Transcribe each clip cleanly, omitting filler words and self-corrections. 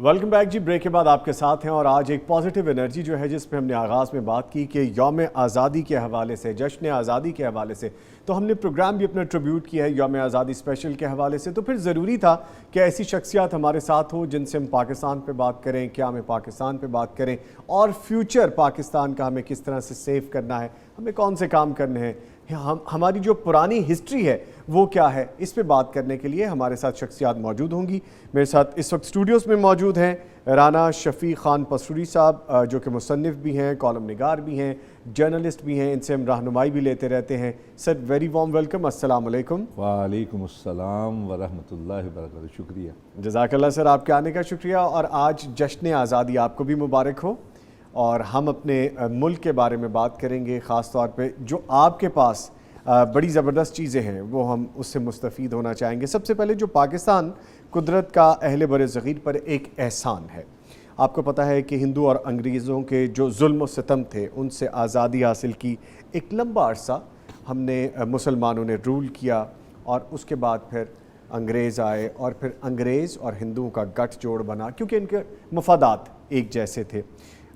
Welcome back جی. Break کے بعد آپ کے ساتھ ہیں اور آج ایک پازیٹیو انرجی جو ہے جس پہ ہم نے آغاز میں بات کی کہ یوم آزادی کے حوالے سے، جشن آزادی کے حوالے سے، تو ہم نے پروگرام بھی اپنا ٹریبیوٹ کیا ہے یوم آزادی اسپیشل کے حوالے سے. تو پھر ضروری تھا کہ ایسی شخصیات ہمارے ساتھ ہو جن سے ہم پاکستان پہ بات کریں، کیا ہمیں پاکستان پہ بات کریں اور فیوچر پاکستان کا ہمیں کس طرح سے سیو کرنا ہے، ہمیں کون سے کام کرنے ہیں، ہماری جو پرانی ہسٹری ہے وہ کیا ہے. اس پہ بات کرنے کے لیے ہمارے ساتھ شخصیات موجود ہوں گی. میرے ساتھ اس وقت اسٹوڈیوز میں موجود ہیں رانا شفیق خان پسروری صاحب، جو کہ مصنف بھی ہیں، کالم نگار بھی ہیں، جرنلسٹ بھی ہیں. ان سے ہم رہنمائی بھی لیتے رہتے ہیں. سر ویری وارم ویلکم. السلام علیکم. وعلیکم السلام ورحمۃ اللہ وبرکاتہ. شکریہ. جزاک اللہ سر، آپ کے آنے کا شکریہ. اور آج جشن آزادی آپ کو بھی مبارک ہو. اور ہم اپنے ملک کے بارے میں بات کریں گے، خاص طور پہ جو آپ کے پاس بڑی زبردست چیزیں ہیں وہ ہم اس سے مستفید ہونا چاہیں گے. سب سے پہلے جو پاکستان قدرت کا اہل بر صغیر پر ایک احسان ہے. آپ کو پتہ ہے کہ ہندو اور انگریزوں کے جو ظلم و ستم تھے ان سے آزادی حاصل کی. ایک لمبا عرصہ ہم نے مسلمانوں نے رول کیا اور اس کے بعد پھر انگریز آئے اور پھر انگریز اور ہندوؤں کا گٹھ جوڑ بنا کیونکہ ان کے مفادات ایک جیسے تھے.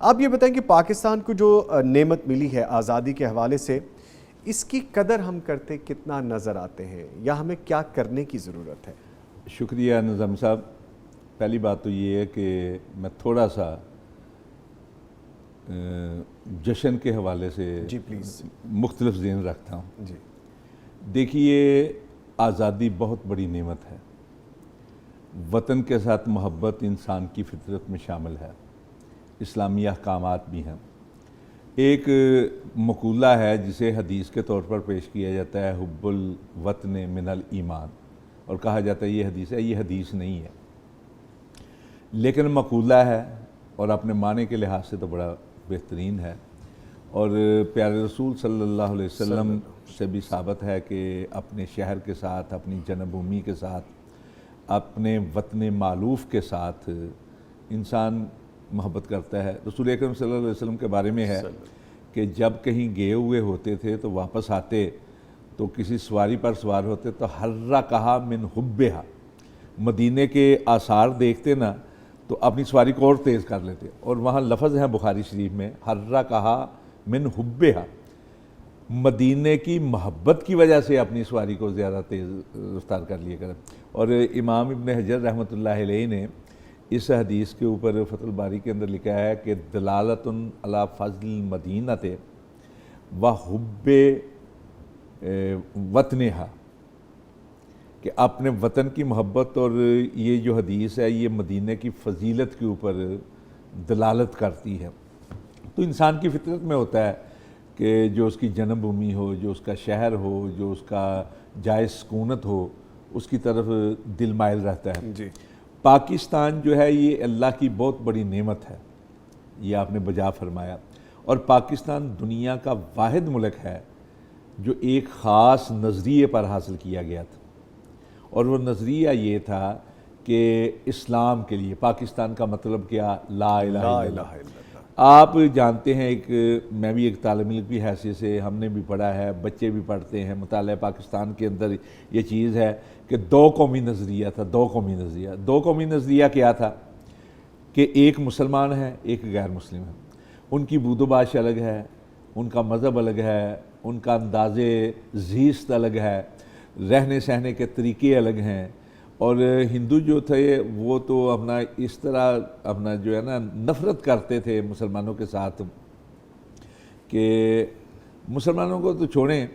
آپ یہ بتائیں کہ پاکستان کو جو نعمت ملی ہے آزادی کے حوالے سے، اس کی قدر ہم کرتے کتنا نظر آتے ہیں یا ہمیں کیا کرنے کی ضرورت ہے؟ شکریہ نظام صاحب. پہلی بات تو یہ ہے کہ میں تھوڑا سا جشن کے حوالے سے جی پلیز مختلف ذہن رکھتا ہوں. جی دیکھیے، آزادی بہت بڑی نعمت ہے. وطن کے ساتھ محبت انسان کی فطرت میں شامل ہے. اسلامی احکامات بھی ہیں. ایک مقولہ ہے جسے حدیث کے طور پر پیش کیا جاتا ہے، حب الوطن من الایمان، اور کہا جاتا ہے یہ حدیث ہے. یہ حدیث نہیں ہے لیکن مقولہ ہے اور اپنے معنی کے لحاظ سے تو بڑا بہترین ہے. اور پیارے رسول صلی اللہ علیہ وسلم سے بھی ثابت ہے کہ اپنے شہر کے ساتھ، اپنی جنم بھومی کے ساتھ، اپنے وطن مالوف کے ساتھ انسان محبت کرتا ہے. رسول اکرم صلی اللہ علیہ وسلم کے بارے میں ہے کہ جب کہیں گئے ہوئے ہوتے تھے تو واپس آتے تو کسی سواری پر سوار ہوتے تو حرکہا من حبہا، مدینے کے آثار دیکھتے نا تو اپنی سواری کو اور تیز کر لیتے. اور وہاں لفظ ہیں بخاری شریف میں، حرکہا من حبہا، مدینے کی محبت کی وجہ سے اپنی سواری کو زیادہ تیز رفتار کر لیا کریں. اور امام ابن حجر رحمۃ اللہ علیہ نے اس حدیث کے اوپر فتح الباری کے اندر لکھا ہے کہ دلالۃ علی فضل المدینۃ و حب وطنہا، کہ اپنے وطن کی محبت. اور یہ جو حدیث ہے یہ مدینہ کی فضیلت کے اوپر دلالت کرتی ہے. تو انسان کی فطرت میں ہوتا ہے کہ جو اس کی جنم بھومی ہو، جو اس کا شہر ہو، جو اس کا جائے سکونت ہو، اس کی طرف دل مائل رہتا ہے. جی پاکستان جو ہے یہ اللہ کی بہت بڑی نعمت ہے، یہ آپ نے بجا فرمایا. اور پاکستان دنیا کا واحد ملک ہے جو ایک خاص نظریے پر حاصل کیا گیا تھا، اور وہ نظریہ یہ تھا کہ اسلام کے لیے پاکستان کا مطلب کیا؟ لا الہ الا اللہ. آپ جانتے ہیں، میں بھی ایک طالب علم کی حیثیت سے ہم نے بھی پڑھا ہے، بچے بھی پڑھتے ہیں. مطالعہ پاکستان کے اندر یہ چیز ہے کہ دو قومی نظریہ تھا. دو قومی نظریہ کیا تھا کہ ایک مسلمان ہے، ایک غیر مسلم ہے. ان کی بود و باش الگ ہے، ان کا مذہب الگ ہے، ان کا انداز زیست الگ ہے، رہنے سہنے کے طریقے الگ ہیں. اور ہندو جو تھے وہ تو اپنا اس طرح اپنا جو ہے نا نفرت کرتے تھے مسلمانوں کے ساتھ کہ مسلمانوں کو تو چھوڑیں،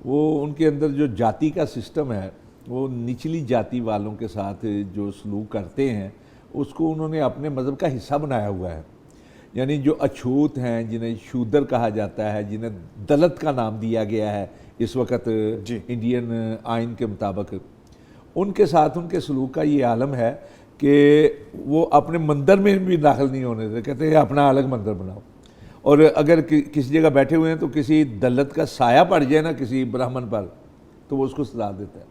وہ ان کے اندر جو جاتی کا سسٹم ہے وہ نچلی جاتی والوں کے ساتھ جو سلوک کرتے ہیں اس کو انہوں نے اپنے مذہب کا حصہ بنایا ہوا ہے. یعنی جو اچھوت ہیں، جنہیں شودر کہا جاتا ہے، جنہیں دلت کا نام دیا گیا ہے اس وقت انڈین آئین کے مطابق، ان کے ساتھ ان کے سلوک کا یہ عالم ہے کہ وہ اپنے مندر میں بھی داخل نہیں ہونے دیتے. کہتے ہیں اپنا الگ مندر بناؤ. اور اگر کسی جگہ بیٹھے ہوئے ہیں تو کسی دلت کا سایہ پڑ جائے نا کسی برہمن پر تو وہ اس کو سزا دیتا ہے.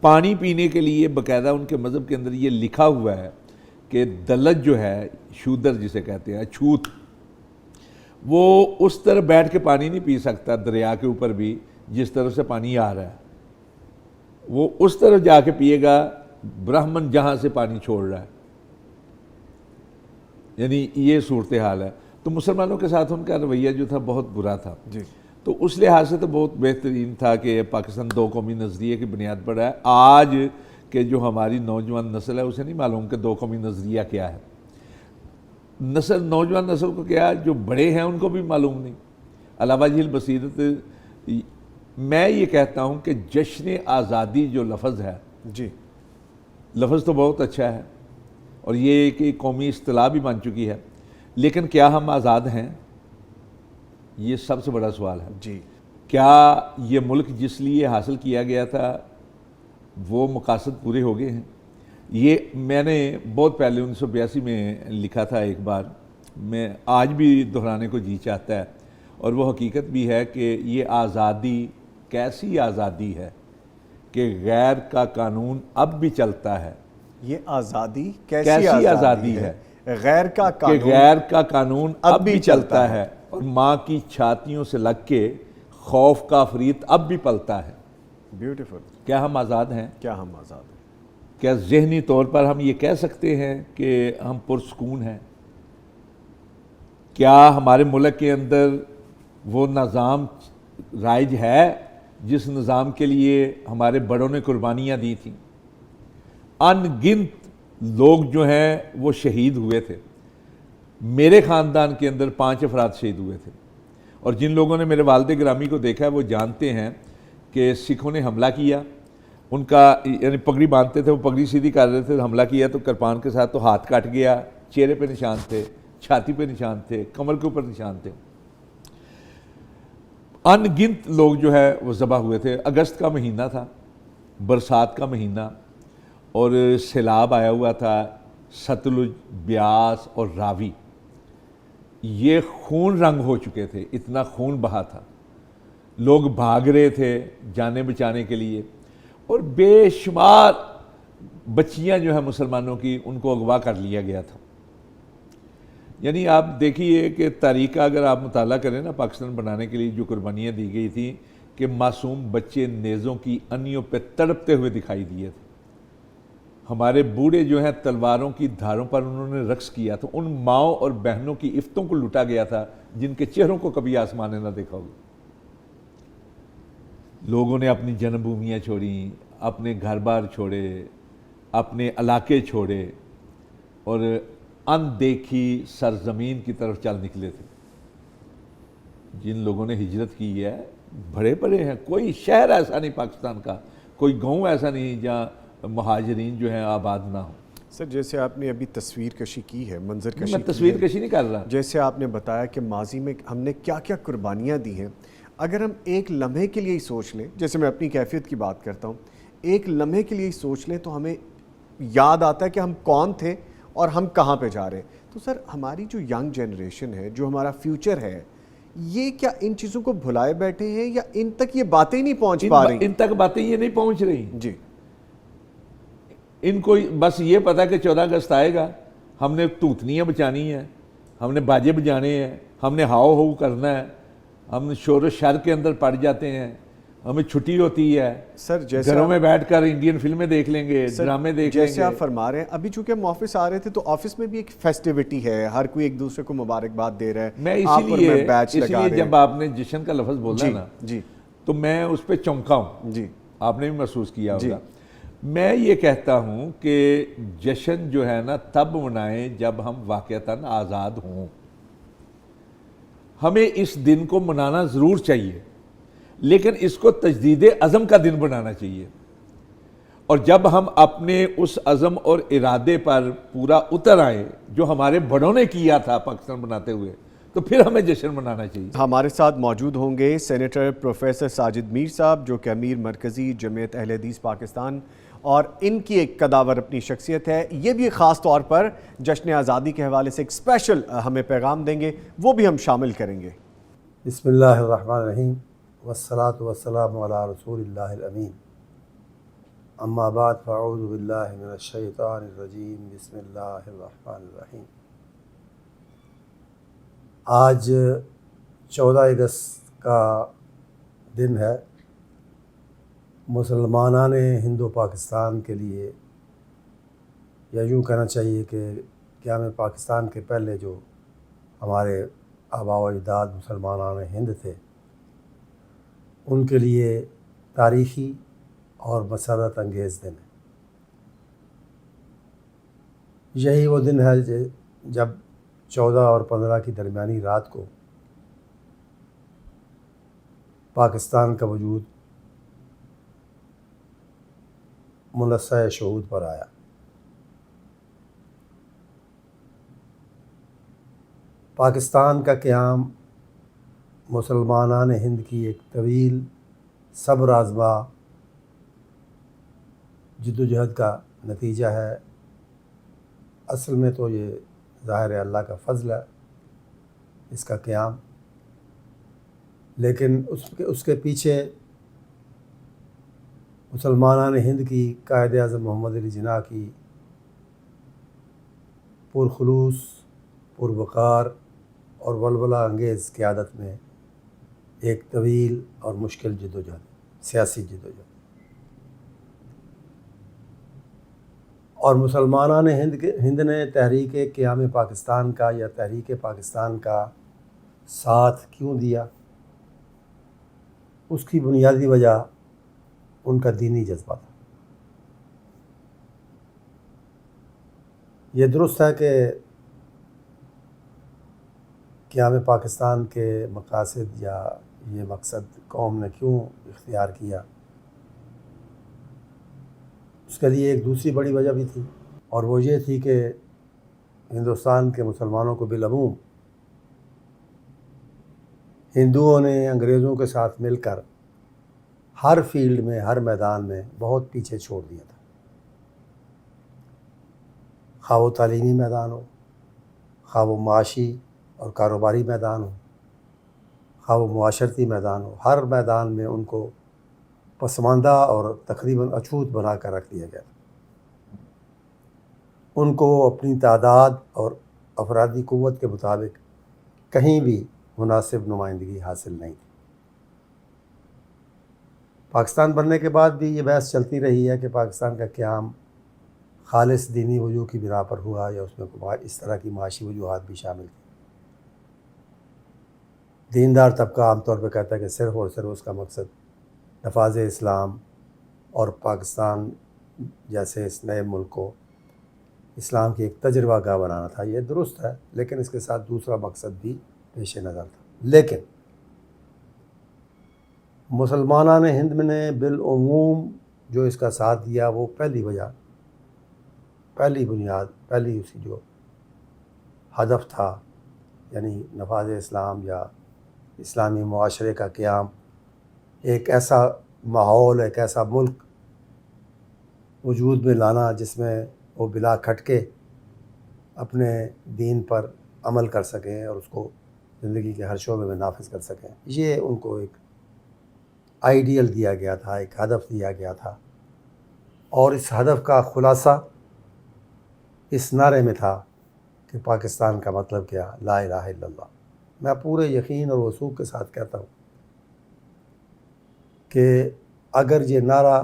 پانی پینے کے لیے باقاعدہ ان کے مذہب کے اندر یہ لکھا ہوا ہے کہ دلت جو ہے، شودر جسے کہتے ہیں، چھوت، وہ اس طرح بیٹھ کے پانی نہیں پی سکتا دریا کے اوپر بھی جس طرح سے پانی آ رہا ہے. وہ اس طرف جا کے پیے گا برہمن جہاں سے پانی چھوڑ رہا ہے. یعنی یہ صورتحال ہے. تو مسلمانوں کے ساتھ ان کا رویہ جو تھا بہت برا تھا. جی تو اس لحاظ سے تو بہت بہترین تھا کہ پاکستان دو قومی نظریے کی بنیاد پر ہے. آج کہ جو ہماری نوجوان نسل ہے اسے نہیں معلوم کہ دو قومی نظریہ کیا ہے. نوجوان نسل کو کیا، جو بڑے ہیں ان کو بھی معلوم نہیں. علاوہ جی البصیرت، میں یہ کہتا ہوں کہ جشن آزادی جو لفظ ہے، جی لفظ تو بہت اچھا ہے اور یہ ایک قومی اصطلاح بھی بن چکی ہے، لیکن کیا ہم آزاد ہیں؟ یہ سب سے بڑا سوال ہے. جی کیا یہ ملک جس لیے حاصل کیا گیا تھا وہ مقاصد پورے ہو گئے ہیں؟ یہ میں نے بہت پہلے 1982 میں لکھا تھا ایک بار، میں آج بھی دہرانے کو جی چاہتا ہے، اور وہ حقیقت بھی ہے کہ یہ آزادی کیسی آزادی ہے کہ غیر کا قانون اب بھی چلتا ہے. یہ آزادی کیسی آزادی ہے غیر کا کہ قانون غیر کا قانون اب بھی چلتا ہے، اور ماں کی چھاتیوں سے لگ کے خوف کا فریت اب بھی پلتا ہے. بیوٹیفل. کیا ہم آزاد ہیں؟ کیا ہم آزاد ہیں؟ کیا ذہنی طور پر ہم یہ کہہ سکتے ہیں کہ ہم پرسکون ہیں؟ کیا ہمارے ملک کے اندر وہ نظام رائج ہے جس نظام کے لیے ہمارے بڑوں نے قربانیاں دی تھیں؟ ان گنت لوگ جو ہیں وہ شہید ہوئے تھے. میرے خاندان کے اندر 5 افراد شہید ہوئے تھے، اور جن لوگوں نے میرے والد گرامی کو دیکھا ہے وہ جانتے ہیں کہ سکھوں نے حملہ کیا. ان کا یعنی پگڑی باندھتے تھے، وہ پگڑی سیدھی کر رہے تھے، حملہ کیا تو کرپان کے ساتھ، تو ہاتھ کٹ گیا، چہرے پہ نشان تھے، چھاتی پہ نشان تھے، کمر کے اوپر نشان تھے. ان گنت لوگ جو ہے وہ ذبح ہوئے تھے. اگست کا مہینہ تھا، برسات کا مہینہ، اور سیلاب آیا ہوا تھا. ستلج، بیاس اور راوی یہ خون رنگ ہو چکے تھے، اتنا خون بہا تھا. لوگ بھاگ رہے تھے جانیں بچانے کے لیے، اور بے شمار بچیاں جو ہیں مسلمانوں کی ان کو اغوا کر لیا گیا تھا. یعنی آپ دیکھیے کہ تاریخ کا اگر آپ مطالعہ کریں نا، پاکستان بنانے کے لیے جو قربانیاں دی گئی تھیں کہ معصوم بچے نیزوں کی انیوں پہ تڑپتے ہوئے دکھائی دیے تھے. ہمارے بوڑھے جو ہیں تلواروں کی دھاروں پر انہوں نے رقص کیا تھا. ان ماؤں اور بہنوں کی افتوں کو لوٹا گیا تھا جن کے چہروں کو کبھی آسمان نے نہ دیکھا ہوگا. لوگوں نے اپنی جنم بھومیاں چھوڑیں، اپنے گھر بار چھوڑے، اپنے علاقے چھوڑے، اور اندیکھی سرزمین کی طرف چل نکلے تھے. جن لوگوں نے ہجرت کی ہے بڑے بڑے ہیں. کوئی شہر ایسا نہیں پاکستان کا، کوئی گاؤں ایسا نہیں جہاں مہاجرین جو ہیں آباد نہ ہوں. سر جیسے آپ نے ابھی تصویر کشی کی ہے، منظر کشی میں تصویر کشی نہیں کر رہا. جیسے آپ نے بتایا کہ ماضی میں ہم نے کیا کیا قربانیاں دی ہیں، اگر ہم ایک لمحے کے لیے ہی سوچ لیں، جیسے میں اپنی کیفیت کی بات کرتا ہوں، ایک لمحے کے لیے ہی سوچ لیں تو ہمیں یاد آتا ہے کہ ہم کون تھے اور ہم کہاں پہ جا رہے ہیں. تو سر ہماری جو ینگ جنریشن ہے، جو ہمارا فیوچر ہے، یہ کیا ان چیزوں کو بھلائے بیٹھے ہیں یا ان تک یہ باتیں نہیں پہنچ پا رہی؟ ان تک باتیں یہ نہیں پہنچ رہی. جی ان کو بس یہ پتا کہ 14 اگست آئے گا، ہم نے توتنیاں بچانی ہیں، ہم نے باجے بجانے ہیں، ہم نے ہاؤ ہو کرنا ہے، ہم شور و شر کے اندر پڑ جاتے ہیں، ہمیں چھٹی ہوتی ہے سر. جیسے گھروں میں بیٹھ کر انڈین فلمیں دیکھ لیں گے، ڈرامے دیکھ لیں گے. جیسے آپ فرما رہے ہیں، ابھی چونکہ ہم آفس آ رہے تھے تو آفس میں بھی ایک فیسٹیوٹی ہے، ہر کوئی ایک دوسرے کو مبارکباد دے رہا ہے. میں اسی لیے جب آپ نے جشن کا لفظ بولا نا جی تو میں اس پہ چونکا ہوں. جی آپ نے بھی محسوس کیا ہوگا. میں یہ کہتا ہوں کہ جشن جو ہے نا تب منائیں جب ہم واقعتاً آزاد ہوں. ہمیں اس دن کو منانا ضرور چاہیے، لیکن اس کو تجدید عزم کا دن بنانا چاہیے. اور جب ہم اپنے اس عزم اور ارادے پر پورا اتر آئے جو ہمارے بڑوں نے کیا تھا پاکستان بناتے ہوئے، تو پھر ہمیں جشن منانا چاہیے. ہمارے ساتھ موجود ہوں گے سینیٹر پروفیسر ساجد میر صاحب، جو کہ امیر مرکزی جمعیت اہل حدیث پاکستان، اور ان کی ایک قداور اپنی شخصیت ہے. یہ بھی خاص طور پر جشن آزادی کے حوالے سے ایک اسپیشل ہمیں پیغام دیں گے، وہ بھی ہم شامل کریں گے. بسم اللہ الرحمن الرحیم والصلاة والسلام علی رسول اللہ الامین. اما بعد فاعوذ باللہ من الشیطان الرجیم. بسم اللہ الرحمن الرحیم. آج 14 اگست کا دن ہے. مسلمانان ہندو پاکستان کے لیے، یا یوں کہنا چاہیے کہ قیام پاکستان کے پہلے جو ہمارے آباء و اجداد مسلمانان ہند تھے، ان کے لیے تاریخی اور مسرت انگیز دن ہے۔ یہی وہ دن ہے جب 14 اور 15 کی درمیانی رات کو پاکستان کا وجود منصہ شعود پر آیا۔ پاکستان کا قیام مسلمانان ہند کی ایک طویل صبر آزما جد و جہد کا نتیجہ ہے۔ اصل میں تو یہ ظاہر ہے اللہ کا فضل ہے اس کا قیام، لیکن اس کے پیچھے مسلمانان ہند کی قائد اعظم محمد علی جناح کی پرخلوص، پروقار اور ولولہ انگیز قیادت میں ایک طویل اور مشکل جد و جہد، سیاسی جد و جہد، اور مسلمانان ہند نے تحریک قیام پاکستان کا یا تحریک پاکستان کا ساتھ کیوں دیا؟ اس کی بنیادی وجہ ان کا دینی جذبہ تھا۔ یہ درست ہے کہ قیام پاکستان کے مقاصد یا یہ مقصد قوم نے کیوں اختیار کیا، اس کے لیے ایک دوسری بڑی وجہ بھی تھی، اور وہ یہ تھی کہ ہندوستان کے مسلمانوں کو بالعموم ہندوؤں نے انگریزوں کے ساتھ مل کر ہر فیلڈ میں، ہر میدان میں بہت پیچھے چھوڑ دیا تھا، خواہ وہ تعلیمی میدان ہو، خواہ وہ معاشی اور کاروباری میدان ہو، خواہ وہ معاشرتی میدان ہو، ہر میدان میں ان کو پسماندہ اور تقریباً اچھوت بنا کر رکھ دیا گیا تھا۔ ان کو اپنی تعداد اور افرادی قوت کے مطابق کہیں بھی مناسب نمائندگی حاصل نہیں تھی۔ پاکستان بننے کے بعد بھی یہ بحث چلتی رہی ہے کہ پاکستان کا قیام خالص دینی وجوہ کی بنا پر ہوا یا اس میں اس طرح کی معاشی وجوہات بھی شامل تھیں۔ دیندار طبقہ عام طور پہ کہتا ہے کہ صرف اور صرف اس کا مقصد نفاذ اسلام اور پاکستان جیسے اس نئے ملک کو اسلام کی ایک تجربہ گاہ بنانا تھا۔ یہ درست ہے، لیکن اس کے ساتھ دوسرا مقصد بھی پیش نظر تھا۔ لیکن مسلمانان ہند نے بالعموم جو اس کا ساتھ دیا، وہ پہلی وجہ، پہلی بنیاد، پہلی اسی جو ہدف تھا، یعنی نفاذ اسلام یا اسلامی معاشرے کا قیام، ایک ایسا ماحول، ایک ایسا ملک وجود میں لانا جس میں وہ بلا کھٹکے اپنے دین پر عمل کر سکیں اور اس کو زندگی کے ہر شعبے میں نافذ کر سکیں۔ یہ ان کو ایک آئیڈیل دیا گیا تھا، ایک ہدف دیا گیا تھا، اور اس ہدف کا خلاصہ اس نعرے میں تھا کہ پاکستان کا مطلب کیا؟ لا الہ الا اللہ۔ میں پورے یقین اور وثوق کے ساتھ کہتا ہوں کہ اگر یہ نعرہ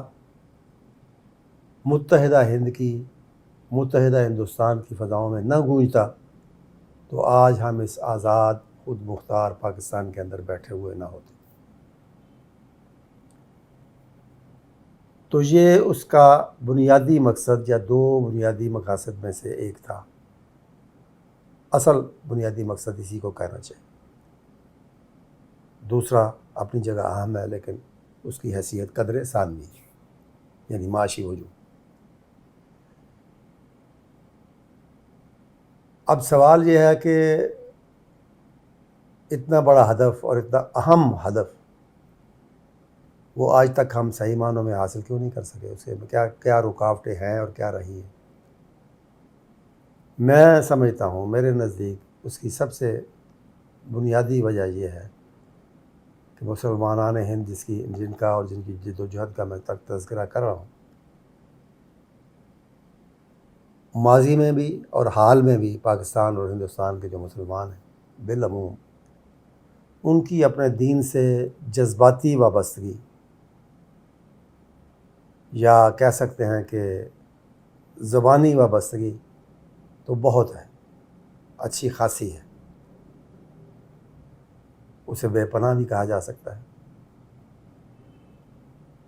متحدہ ہند کی، متحدہ ہندوستان کی فضاؤں میں نہ گونجتا تو آج ہم اس آزاد خود مختار پاکستان کے اندر بیٹھے ہوئے نہ ہوتے۔ تو یہ اس کا بنیادی مقصد یا دو بنیادی مقاصد میں سے ایک تھا۔ اصل بنیادی مقصد اسی کو کہنا چاہیے۔ دوسرا اپنی جگہ اہم ہے، لیکن اس کی حیثیت قدر ثانوی، یعنی معاشی وجوہ۔ اب سوال یہ ہے کہ اتنا بڑا ہدف اور اتنا اہم ہدف وہ آج تک ہم صحیح معنوں میں حاصل کیوں نہیں کر سکے؟ اسے کیا رکاوٹیں ہیں اور کیا رہی ہیں؟ میں سمجھتا ہوں، میرے نزدیک اس کی سب سے بنیادی وجہ یہ ہے کہ مسلمانان ہند جن کا اور جن کی جد و جہد کا میں تذکرہ کر رہا ہوں، ماضی میں بھی اور حال میں بھی پاکستان اور ہندوستان کے جو مسلمان ہیں بالعموم، ان کی اپنے دین سے جذباتی وابستگی، یا کہہ سکتے ہیں کہ زبانی وابستگی، تو بہت ہے، اچھی خاصی ہے، اسے بے پناہ بھی کہا جا سکتا ہے،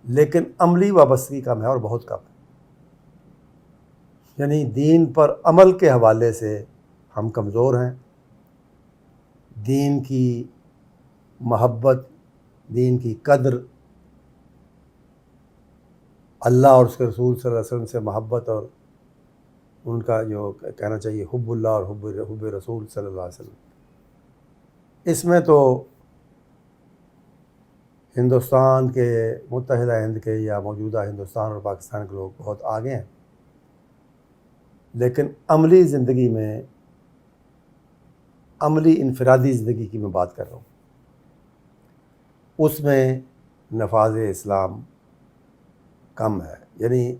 لیکن عملی وابستگی کم ہے اور بہت کم ہے۔ یعنی دین پر عمل کے حوالے سے ہم کمزور ہیں، دین کی محبت، دین کی قدر، اللہ اور اس کے رسول صلی اللہ علیہ وسلم سے محبت اور ان کا جو کہنا چاہیے حب اللہ اور حب رسول صلی اللہ علیہ وسلم، اس میں تو ہندوستان کے، متحدہ ہند کے یا موجودہ ہندوستان اور پاکستان کے لوگ بہت آگے ہیں، لیکن عملی زندگی میں، عملی انفرادی زندگی کی میں بات کر رہا ہوں، اس میں نفاذ اسلام کم ہے۔ یعنی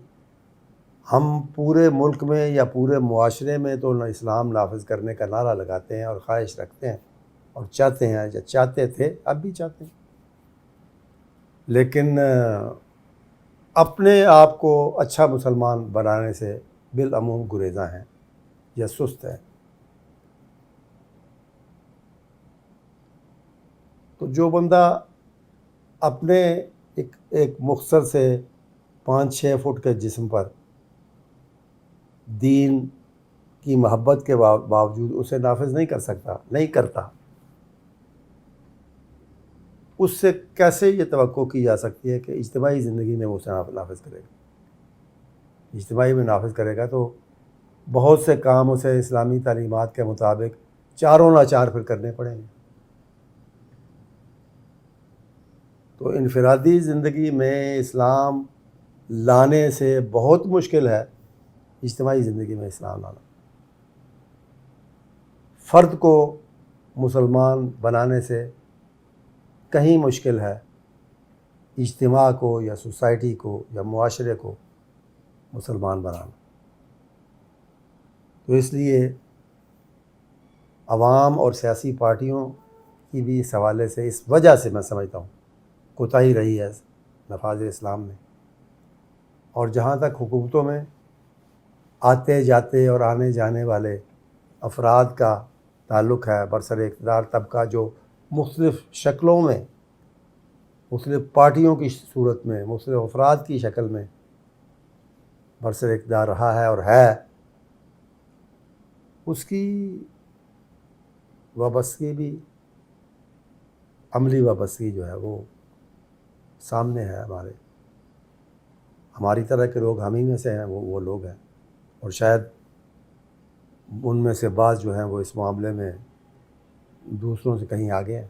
ہم پورے ملک میں یا پورے معاشرے میں تو اسلام نافذ کرنے کا نعرہ لگاتے ہیں اور خواہش رکھتے ہیں اور چاہتے ہیں، یا چاہتے تھے، اب بھی چاہتے ہیں، لیکن اپنے آپ کو اچھا مسلمان بنانے سے بالعموم گریزاں ہیں یا سست ہیں۔ تو جو بندہ اپنے ایک مختصر سے 5-6 فٹ کے جسم پر دین کی محبت کے باوجود اسے نافذ نہیں کر سکتا، نہیں کرتا، اس سے کیسے یہ توقع کی جا سکتی ہے کہ اجتماعی زندگی میں وہ اسے نافذ کرے گا؟ اجتماعی میں نافذ کرے گا تو بہت سے کام اسے اسلامی تعلیمات کے مطابق چاروں ناچار پھر کرنے پڑیں گے۔ تو انفرادی زندگی میں اسلام لانے سے بہت مشکل ہے اجتماعی زندگی میں اسلام لانا۔ فرد کو مسلمان بنانے سے کہیں مشکل ہے اجتماع کو یا سوسائٹی کو یا معاشرے کو مسلمان بنانا۔ تو اس لیے عوام اور سیاسی پارٹیوں کی بھی اس حوالے سے، اس وجہ سے میں سمجھتا ہوں کوتاہی رہی ہے نفاذ اسلام میں۔ اور جہاں تک حکومتوں میں آتے جاتے اور آنے جانے والے افراد کا تعلق ہے، برسر اقتدار طبقہ جو مختلف شکلوں میں، مختلف پارٹیوں کی صورت میں، مختلف افراد کی شکل میں برسر اقتدار رہا ہے اور ہے، اس کی وابستگی بھی، عملی وابستگی جو ہے وہ سامنے ہے۔ ہماری طرح کے لوگ ہم ہی میں سے ہیں، وہ لوگ ہیں، اور شاید ان میں سے بعض جو ہیں وہ اس معاملے میں دوسروں سے کہیں آگے ہیں،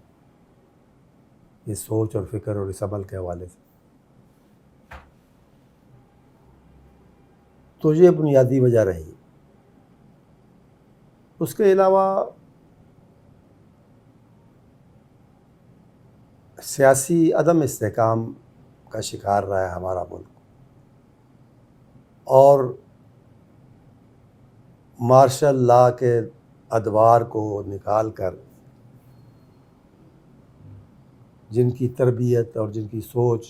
اس سوچ اور فکر اور اس عمل کے حوالے سے۔ تو یہ بنیادی وجہ رہی۔ اس کے علاوہ سیاسی عدم استحکام کا شکار رہا ہے ہمارا ملک، اور مارشل لا کے ادوار کو نکال کر جن کی تربیت اور جن کی سوچ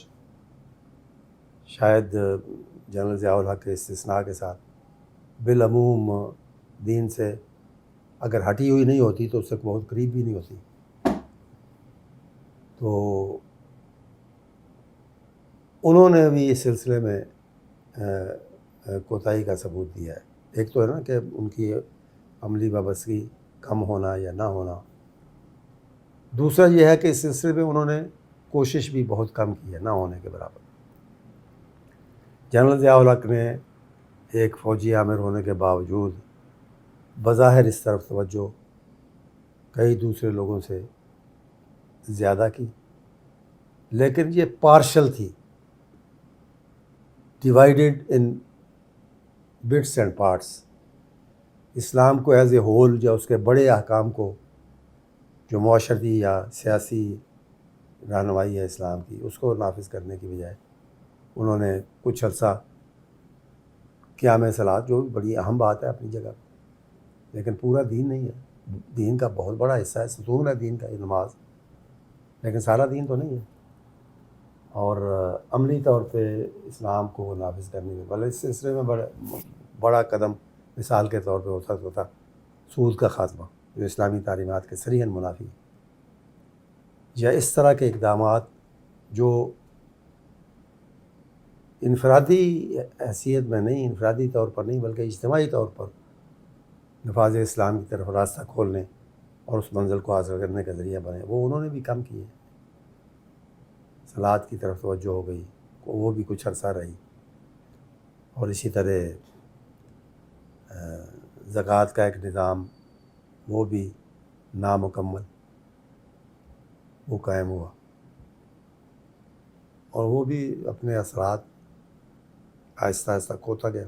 شاید جنرل ضیاء الحق کے استثناء کے ساتھ بالعموم دین سے اگر ہٹی ہوئی نہیں ہوتی تو اس سے بہت قریب بھی نہیں ہوتی، تو انہوں نے بھی اس سلسلے میں کوتاہی کا ثبوت دیا ہے۔ ایک تو ہے نا کہ ان کی عملی وابستگی کم ہونا یا نہ ہونا، دوسرا یہ ہے کہ اس سلسلے میں انہوں نے کوشش بھی بہت کم کی ہے، نہ ہونے کے برابر۔ جنرل ضیاء الحق نے ایک فوجی عامر ہونے کے باوجود بظاہر اس طرف توجہ کئی دوسرے لوگوں سے زیادہ کی، لیکن یہ پارشل تھی، divided in bits and parts. اسلام کو ایز اے ہول یا اس کے بڑے احکام کو، جو معاشرتی یا سیاسی رہنمائی ہے اسلام کی، اس کو نافذ کرنے کی بجائے انہوں نے کچھ عرصہ قیام صلاۃ، جو بڑی اہم بات ہے اپنی جگہ، لیکن پورا دین نہیں ہے، دین کا بہت بڑا حصہ ہے، ستون ہے دین کا یہ نماز، لیکن سارا دین تو نہیں ہے۔ اور عملی طور پہ اسلام کو نافذ کرنے میں، بلکہ اس سلسلے میں بڑا قدم مثال کے طور پہ ہوتا تھا سود کا خاتمہ جو اسلامی تعلیمات کے صریحاً منافی ہے، یا اس طرح کے اقدامات جو انفرادی حیثیت میں نہیں، انفرادی طور پر نہیں، بلکہ اجتماعی طور پر نفاذ اسلام کی طرف راستہ کھولنے اور اس منزل کو حاصل کرنے کا ذریعہ بنے، وہ انہوں نے بھی کم کیے۔ صلاۃ کی طرف توجہ ہو گئی، وہ بھی کچھ عرصہ رہی، اور اسی طرح زکوٰۃ کا ایک نظام وہ بھی نامکمل وہ قائم ہوا، اور وہ بھی اپنے اثرات آہستہ آہستہ کھوتا گیا۔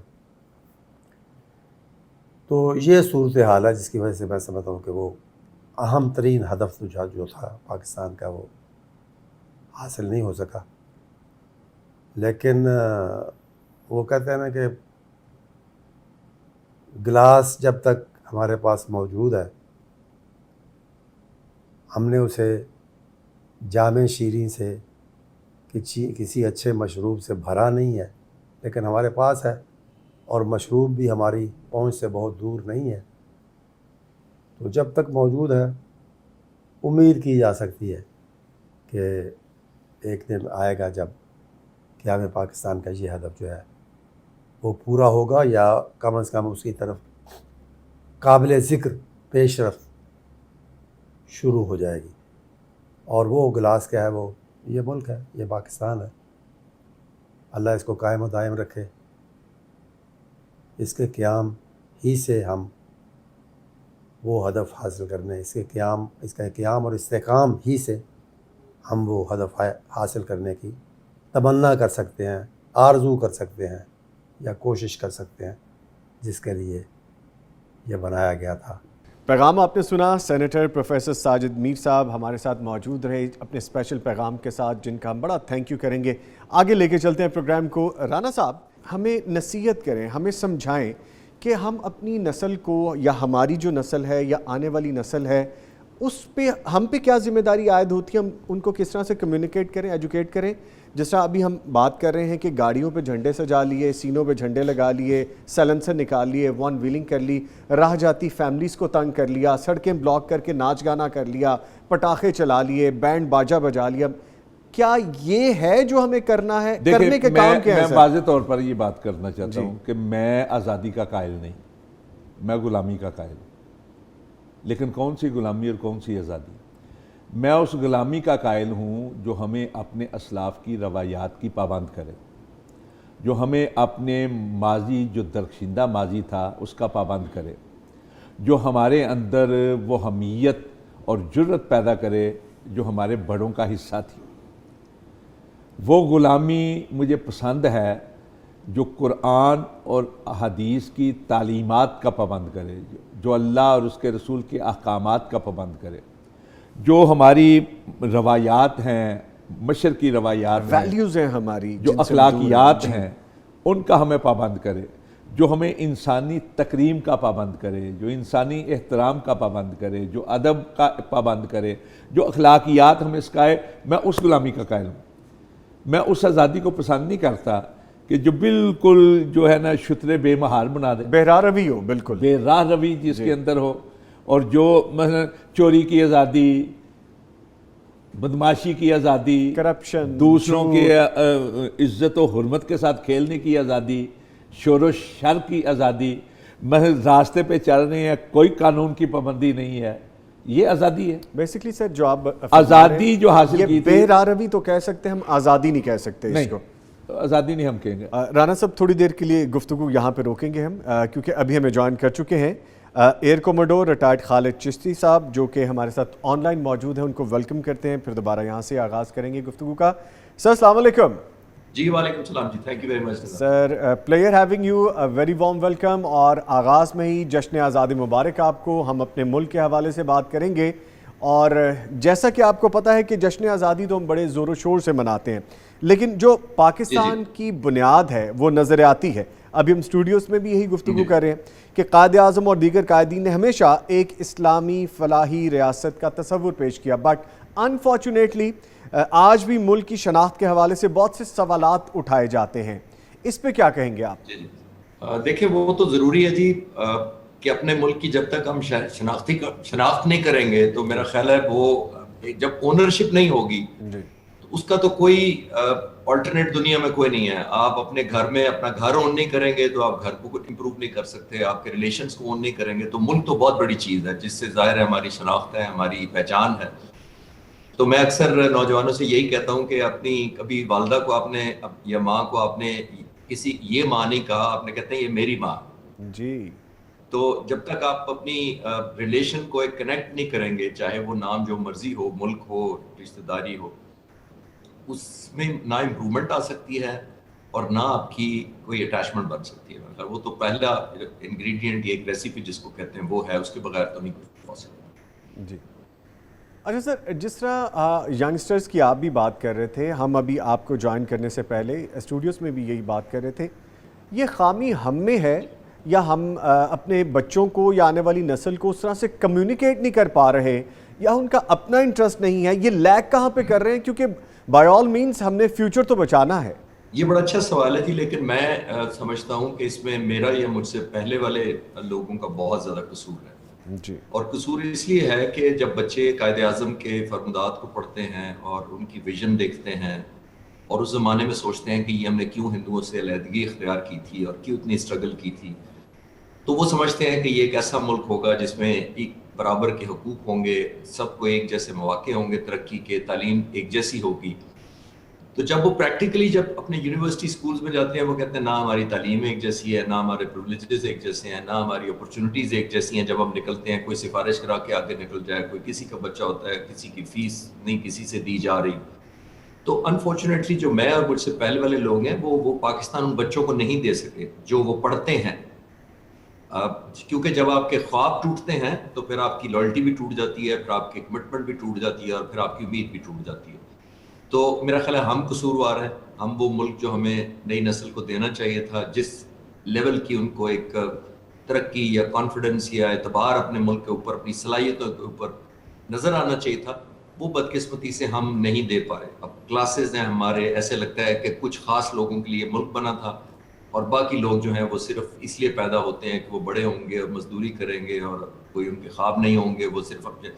تو یہ صورتحال ہے جس کی وجہ سے میں سمجھتا ہوں کہ وہ اہم ترین ہدف جو تھا پاکستان کا وہ حاصل نہیں ہو سکا۔ لیکن وہ کہتے ہیں نا کہ گلاس جب تک ہمارے پاس موجود ہے، ہم نے اسے جام شیریں سے کسی اچھے مشروب سے بھرا نہیں ہے، لیکن ہمارے پاس ہے، اور مشروب بھی ہماری پہنچ سے بہت دور نہیں ہے، تو جب تک موجود ہے امید کی جا سکتی ہے کہ ایک دن آئے گا جب قیام پاکستان کا یہ ہدف جو ہے وہ پورا ہوگا، یا کم از کم اس کی طرف قابل ذکر پیش رفت شروع ہو جائے گی۔ اور وہ گلاس کیا ہے؟ وہ یہ ملک ہے، یہ پاکستان ہے۔ اللہ اس کو قائم و دائم رکھے، اس کے قیام ہی سے ہم وہ ہدف حاصل کرنے، اس کا قیام اور استحکام ہی سے ہم وہ ہدف حاصل کرنے کی تمنا کر سکتے ہیں، آرزو کر سکتے ہیں، یا کوشش کر سکتے ہیں، جس کے لیے یہ بنایا گیا تھا۔ پیغام آپ نے سنا، سینیٹر پروفیسر ساجد میر صاحب ہمارے ساتھ موجود رہے اپنے اسپیشل پیغام کے ساتھ، جن کا ہم بڑا تھینک یو کریں گے۔ آگے لے کے چلتے ہیں پروگرام کو۔ رانا صاحب ہمیں نصیحت کریں، ہمیں سمجھائیں کہ ہم اپنی نسل کو، یا ہماری جو نسل ہے یا آنے والی نسل ہے، اس پہ ہم پہ کیا ذمہ داری عائد ہوتی ہے، ہم ان کو کس طرح سے کمیونیکیٹ کریں، ایجوکیٹ کریں۔ جس طرح ابھی ہم بات کر رہے ہیں کہ گاڑیوں پہ جھنڈے سجا لیے، سینوں پہ جھنڈے لگا لیے، سیلنسر نکال لیے، ون ویلنگ کر لی، راہ جاتی فیملیز کو تنگ کر لیا، سڑکیں بلاک کر کے ناچ گانا کر لیا، پٹاخے چلا لیے، بینڈ باجا بجا لیا۔ کیا یہ ہے جو ہمیں کرنا ہے؟ کرنے کے کام کیا ہے؟ میں واضح طور پر یہ بات کرنا چاہتا ہوں کہ میں آزادی کا قائل نہیں، میں غلامی کا قائل ہوں۔ لیکن کون سی غلامی اور کون سی آزادی؟ میں اس غلامی کا قائل ہوں جو ہمیں اپنے اسلاف کی روایات کی پابند کرے، جو ہمیں اپنے ماضی، جو درخشندہ ماضی تھا اس کا پابند کرے، جو ہمارے اندر وہ حمیت اور جرت پیدا کرے جو ہمارے بڑوں کا حصہ تھی۔ وہ غلامی مجھے پسند ہے جو قرآن اور حدیث کی تعلیمات کا پابند کرے، جو اللہ اور اس کے رسول کے احکامات کا پابند کرے، جو ہماری روایات ہیں، مشرقی روایات ہیں، ویلیوز ہیں ہماری، جو اخلاقیات ہیں، ان کا ہمیں پابند کرے، جو ہمیں انسانی تکریم کا پابند کرے، جو انسانی احترام کا پابند کرے، جو ادب کا پابند کرے، جو اخلاقیات ہمیں سکھائے۔ میں اس غلامی کا قائل ہوں۔ میں اس آزادی کو پسند نہیں کرتا کہ جو بالکل جو ہے نا شترے بے مہار بنا دے، بے راہ روی ہو، بالکل بے راہ روی جس کے اندر ہو، اور جو مثلا چوری کی آزادی، بدماشی کی آزادی، کرپشن، دوسروں کے عزت و حرمت کے ساتھ کھیلنے کی آزادی، شور و شر کی آزادی، محض راستے پہ چل رہے ہیں، کوئی قانون کی پابندی نہیں ہے، یہ آزادی ہے۔ بیسیکلی سر جو آپ آزادی جو حاصل کی یہ تھی، بے راہ روی تو کہہ سکتے ہیں ہم، آزادی نہیں کہہ سکتے اس کو۔ آزادی نہیں ہم کہیں گے۔ رانا صاحب تھوڑی دیر کے لیے گفتگو یہاں پہ روکیں گے ہم، کیونکہ ابھی ہمیں جوائن کر چکے ہیں ایئر کوموڈور ریٹائرڈ خالد چشتی صاحب، جو کہ ہمارے ساتھ آن لائن موجود ہیں۔ ان کو ویلکم کرتے ہیں، پھر دوبارہ یہاں سے آغاز کریں گے گفتگو کا۔ سر السلام علیکم۔ جی وعلیکم السلام جی، thank you very much sir, pleasure having you, very warm welcome. اور آغاز میں ہی جشن آزادی مبارک آپ کو۔ ہم اپنے ملک کے حوالے سے بات کریں گے، اور جیسا کہ آپ کو پتہ ہے کہ جشن آزادی تو ہم بڑے زور و شور سے مناتے ہیں، لیکن جو پاکستان کی بنیاد ہے وہ نظریاتی ہے۔ ابھی ہم اسٹوڈیوز میں بھی یہی گفتگو کر رہے ہیں کہ قائد اعظم اور دیگر قائدین نے ہمیشہ ایک اسلامی فلاحی ریاست کا تصور پیش کیا، بٹ انفارچونیٹلی آج بھی ملک کی شناخت کے حوالے سے بہت سے سوالات اٹھائے جاتے ہیں۔ اس پہ کیا کہیں گے آپ؟ دیکھیں وہ تو ضروری ہے جی کہ اپنے ملک کی جب تک ہم شناخت نہیں کریں گے تو میرا خیال ہے وہ جب اونرشپ نہیں ہوگی جی تو اس کا تو کوئی آلٹرنیٹ دنیا میں کوئی نہیں ہے. آپ اپنے گھر میں اپنا گھر اون نہیں کریں گے تو آپ گھر کو امپروو نہیں کر سکتے. آپ کے ریلیشنز کو اون نہیں کریں گے تو ملک تو بہت بڑی چیز ہے جس سے ظاہر ہے ہماری شناخت ہے, ہماری پہچان ہے. تو میں اکثر نوجوانوں سے یہی کہتا ہوں کہ اپنی کبھی والدہ کو آپ نے یا ماں کو آپ نے کسی یہ ماں نہیں کہا, آپ نے کہتے ہیں یہ میری ماں. جی تو جب تک آپ اپنی ریلیشن کو ایک کنیکٹ نہیں کریں گے, چاہے وہ نام جو مرضی ہو, ملک ہو, رشتہ داری ہو, اس میں نہ امپرومنٹ آ سکتی ہے اور نہ آپ کی کوئی اٹیچمنٹ بن سکتی ہے. وہ تو پہلا انگریڈینٹ ایک ریسیپی جس کو کہتے ہیں وہ ہے, اس کے بغیر تو نہیں کچھ پاسبل. جی. اچھا سر, جس طرح ینگسٹرز کی آپ بھی بات کر رہے تھے, ہم ابھی آپ کو جوائن کرنے سے پہلے اسٹوڈیوز میں بھی یہی بات کر رہے تھے, یہ خامی ہم میں ہے یا ہم اپنے بچوں کو یا آنے والی نسل کو اس طرح سے کمیونیکیٹ نہیں کر پا رہے, یا ان کا اپنا انٹرسٹ نہیں ہے؟ یہ لیک کہاں پہ کر رہے ہیں؟ کیونکہ بائی آل مینس ہم نے فیوچر تو بچانا ہے. یہ بڑا اچھا سوال ہے جی, لیکن میں سمجھتا ہوں کہ اس میں میرا یا مجھ سے پہلے والے لوگوں کا بہت زیادہ قصور ہے. جی اور قصور اس لیے ہے کہ جب بچے قائد اعظم کے فرمودات کو پڑھتے ہیں اور ان کی ویژن دیکھتے ہیں اور اس زمانے میں سوچتے ہیں کہ یہ ہم نے کیوں ہندوؤں سے علیحدگی اختیار کی تھی اور کیوں اتنی اسٹرگل کی تھی, تو وہ سمجھتے ہیں کہ یہ ایک ایسا ملک ہوگا جس میں ایک برابر کے حقوق ہوں گے, سب کو ایک جیسے مواقع ہوں گے ترقی کے, تعلیم ایک جیسی ہوگی. تو جب وہ پریکٹیکلی جب اپنے یونیورسٹی سکولز میں جاتے ہیں وہ کہتے ہیں نہ ہماری تعلیم ایک جیسی ہے, نہ ہمارے پرولیجز ایک جیسے ہیں, نہ ہماری اپرچونیٹیز ایک جیسی ہیں. جب ہم نکلتے ہیں کوئی سفارش کرا کے آگے نکل جائے, کوئی کسی کا بچہ ہوتا ہے, کسی کی فیس نہیں کسی سے دی جا رہی. تو انفارچونیٹلی جو میں اور مجھ سے پہلے والے لوگ ہیں وہ پاکستان ان بچوں کو نہیں دے سکے جو وہ پڑھتے ہیں, کیونکہ جب آپ کے خواب ٹوٹتے ہیں تو پھر آپ کی لائلٹی بھی ٹوٹ جاتی ہے, پھر آپ کی کمٹمنٹ بھی ٹوٹ جاتی ہے اور پھر آپ کی امید بھی ٹوٹ جاتی ہے. تو میرا خیال ہے ہم قصوروار ہیں, ہم وہ ملک جو ہمیں نئی نسل کو دینا چاہیے تھا, جس لیول کی ان کو ایک ترقی یا کانفیڈنس یا اعتبار اپنے ملک کے اوپر, اپنی صلاحیتوں کے اوپر نظر آنا چاہیے تھا, وہ بدقسمتی سے ہم نہیں دے پائے. اب کلاسز ہیں ہمارے, ایسے لگتا ہے کہ کچھ خاص لوگوں کے لیے ملک بنا تھا اور باقی لوگ جو ہیں وہ صرف اس لیے پیدا ہوتے ہیں کہ وہ بڑے ہوں گے اور مزدوری کریں گے اور کوئی ان کے خواب نہیں ہوں گے. وہ صرف اپنے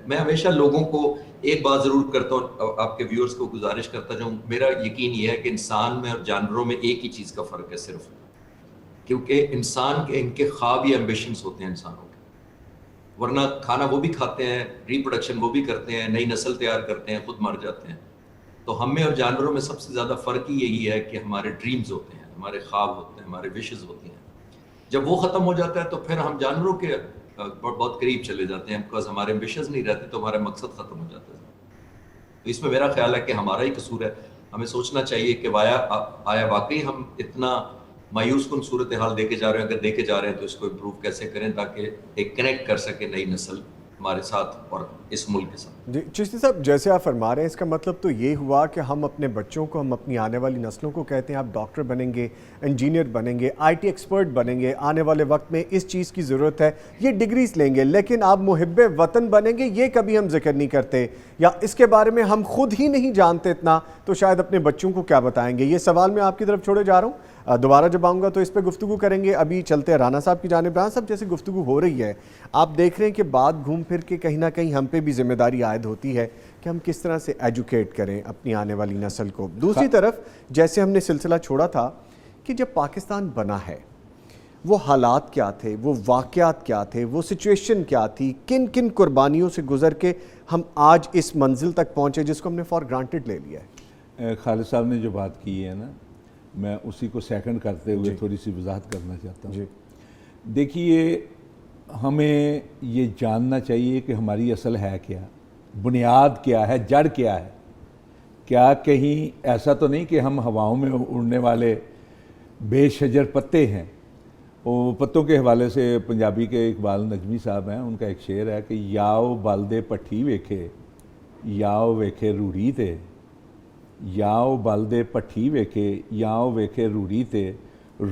میں ہمیشہ لوگوں کو ایک بات ضرور کرتا ہوں, آپ کے ویورز کو گزارش کرتا جاؤں, میرا یقین یہ ہے کہ انسان میں اور جانوروں میں ایک ہی چیز کا فرق ہے صرف, کیونکہ انسان کے ان کے خواب یا ایمبیشنز ہوتے ہیں انسانوں کے, ورنہ کھانا وہ بھی کھاتے ہیں, ریپروڈکشن وہ بھی کرتے ہیں, نئی نسل تیار کرتے ہیں, خود مر جاتے ہیں. تو ہم میں اور جانوروں میں سب سے زیادہ فرق ہی یہی ہے کہ ہمارے ڈریمز ہوتے ہیں, ہمارے خواب ہوتے ہیں, ہمارے وشز ہوتی ہیں. جب وہ ختم ہو جاتا ہے تو پھر ہم جانوروں کے بہت قریب چلے جاتے ہیں, بیکاز ہمارے وشز نہیں رہتے تو ہمارا مقصد ختم ہو جاتا ہے. تو اس میں میرا خیال ہے کہ ہمارا ہی قصور ہے. ہمیں سوچنا چاہیے کہ آیا واقعی ہم اتنا مایوس کن صورتحال دے کے جا رہے ہیں, اگر دے کے جا رہے ہیں تو اس کو امپروو کیسے کریں تاکہ ایک کنیکٹ کر سکے نئی نسل ہمارے ساتھ اور اس ملک کے ساتھ. جی چشتی صاحب, جیسے آپ فرما رہے ہیں اس کا مطلب تو یہ ہوا کہ ہم اپنے بچوں کو, ہم اپنی آنے والی نسلوں کو کہتے ہیں آپ ڈاکٹر بنیں گے, انجینئر بنیں گے, آئی ٹی ایکسپرٹ بنیں گے, آنے والے وقت میں اس چیز کی ضرورت ہے, یہ ڈگریز لیں گے, لیکن آپ محب وطن بنیں گے یہ کبھی ہم ذکر نہیں کرتے, یا اس کے بارے میں ہم خود ہی نہیں جانتے اتنا, تو شاید اپنے بچوں کو کیا بتائیں گے. یہ سوال میں آپ کی طرف چھوڑے جا رہا ہوں, دوبارہ جب آؤں گا تو اس پہ گفتگو کریں گے. ابھی چلتے ہیں رانا صاحب کی جانب. رانا صاحب, جیسے گفتگو ہو رہی ہے آپ دیکھ رہے ہیں کہ بات گھوم پھر کے کہیں نہ کہیں ہم پہ بھی ذمہ داری عائد ہوتی ہے کہ ہم کس طرح سے ایجوکیٹ کریں اپنی آنے والی نسل کو. دوسری طرف جیسے ہم نے سلسلہ چھوڑا تھا کہ جب پاکستان بنا ہے وہ حالات کیا تھے, وہ واقعات کیا تھے, وہ سچویشن کیا تھی, کن کن قربانیوں سے گزر کے ہم آج اس منزل تک پہنچے جس کو ہم نے فار گرانٹڈ لے لیا ہے. خالد صاحب نے جو بات کی ہے نا, میں اسی کو سیکنڈ کرتے ہوئے تھوڑی سی وضاحت کرنا چاہتا ہوں. دیکھیے, ہمیں یہ جاننا چاہیے کہ ہماری اصل ہے کیا, بنیاد کیا ہے, جڑ کیا ہے. کیا کہیں ایسا تو نہیں کہ ہم ہواؤں میں اڑنے والے بے شجر پتے ہیں. وہ پتوں کے حوالے سے پنجابی کے اقبال نجمی صاحب ہیں, ان کا ایک شعر ہے کہ یاؤ بلدے پٹھی ویکھے یاؤ ویکھے روڑی تے, یاؤ بلدے پٹھی ویکھے یاؤ ویکھے روڑی تے,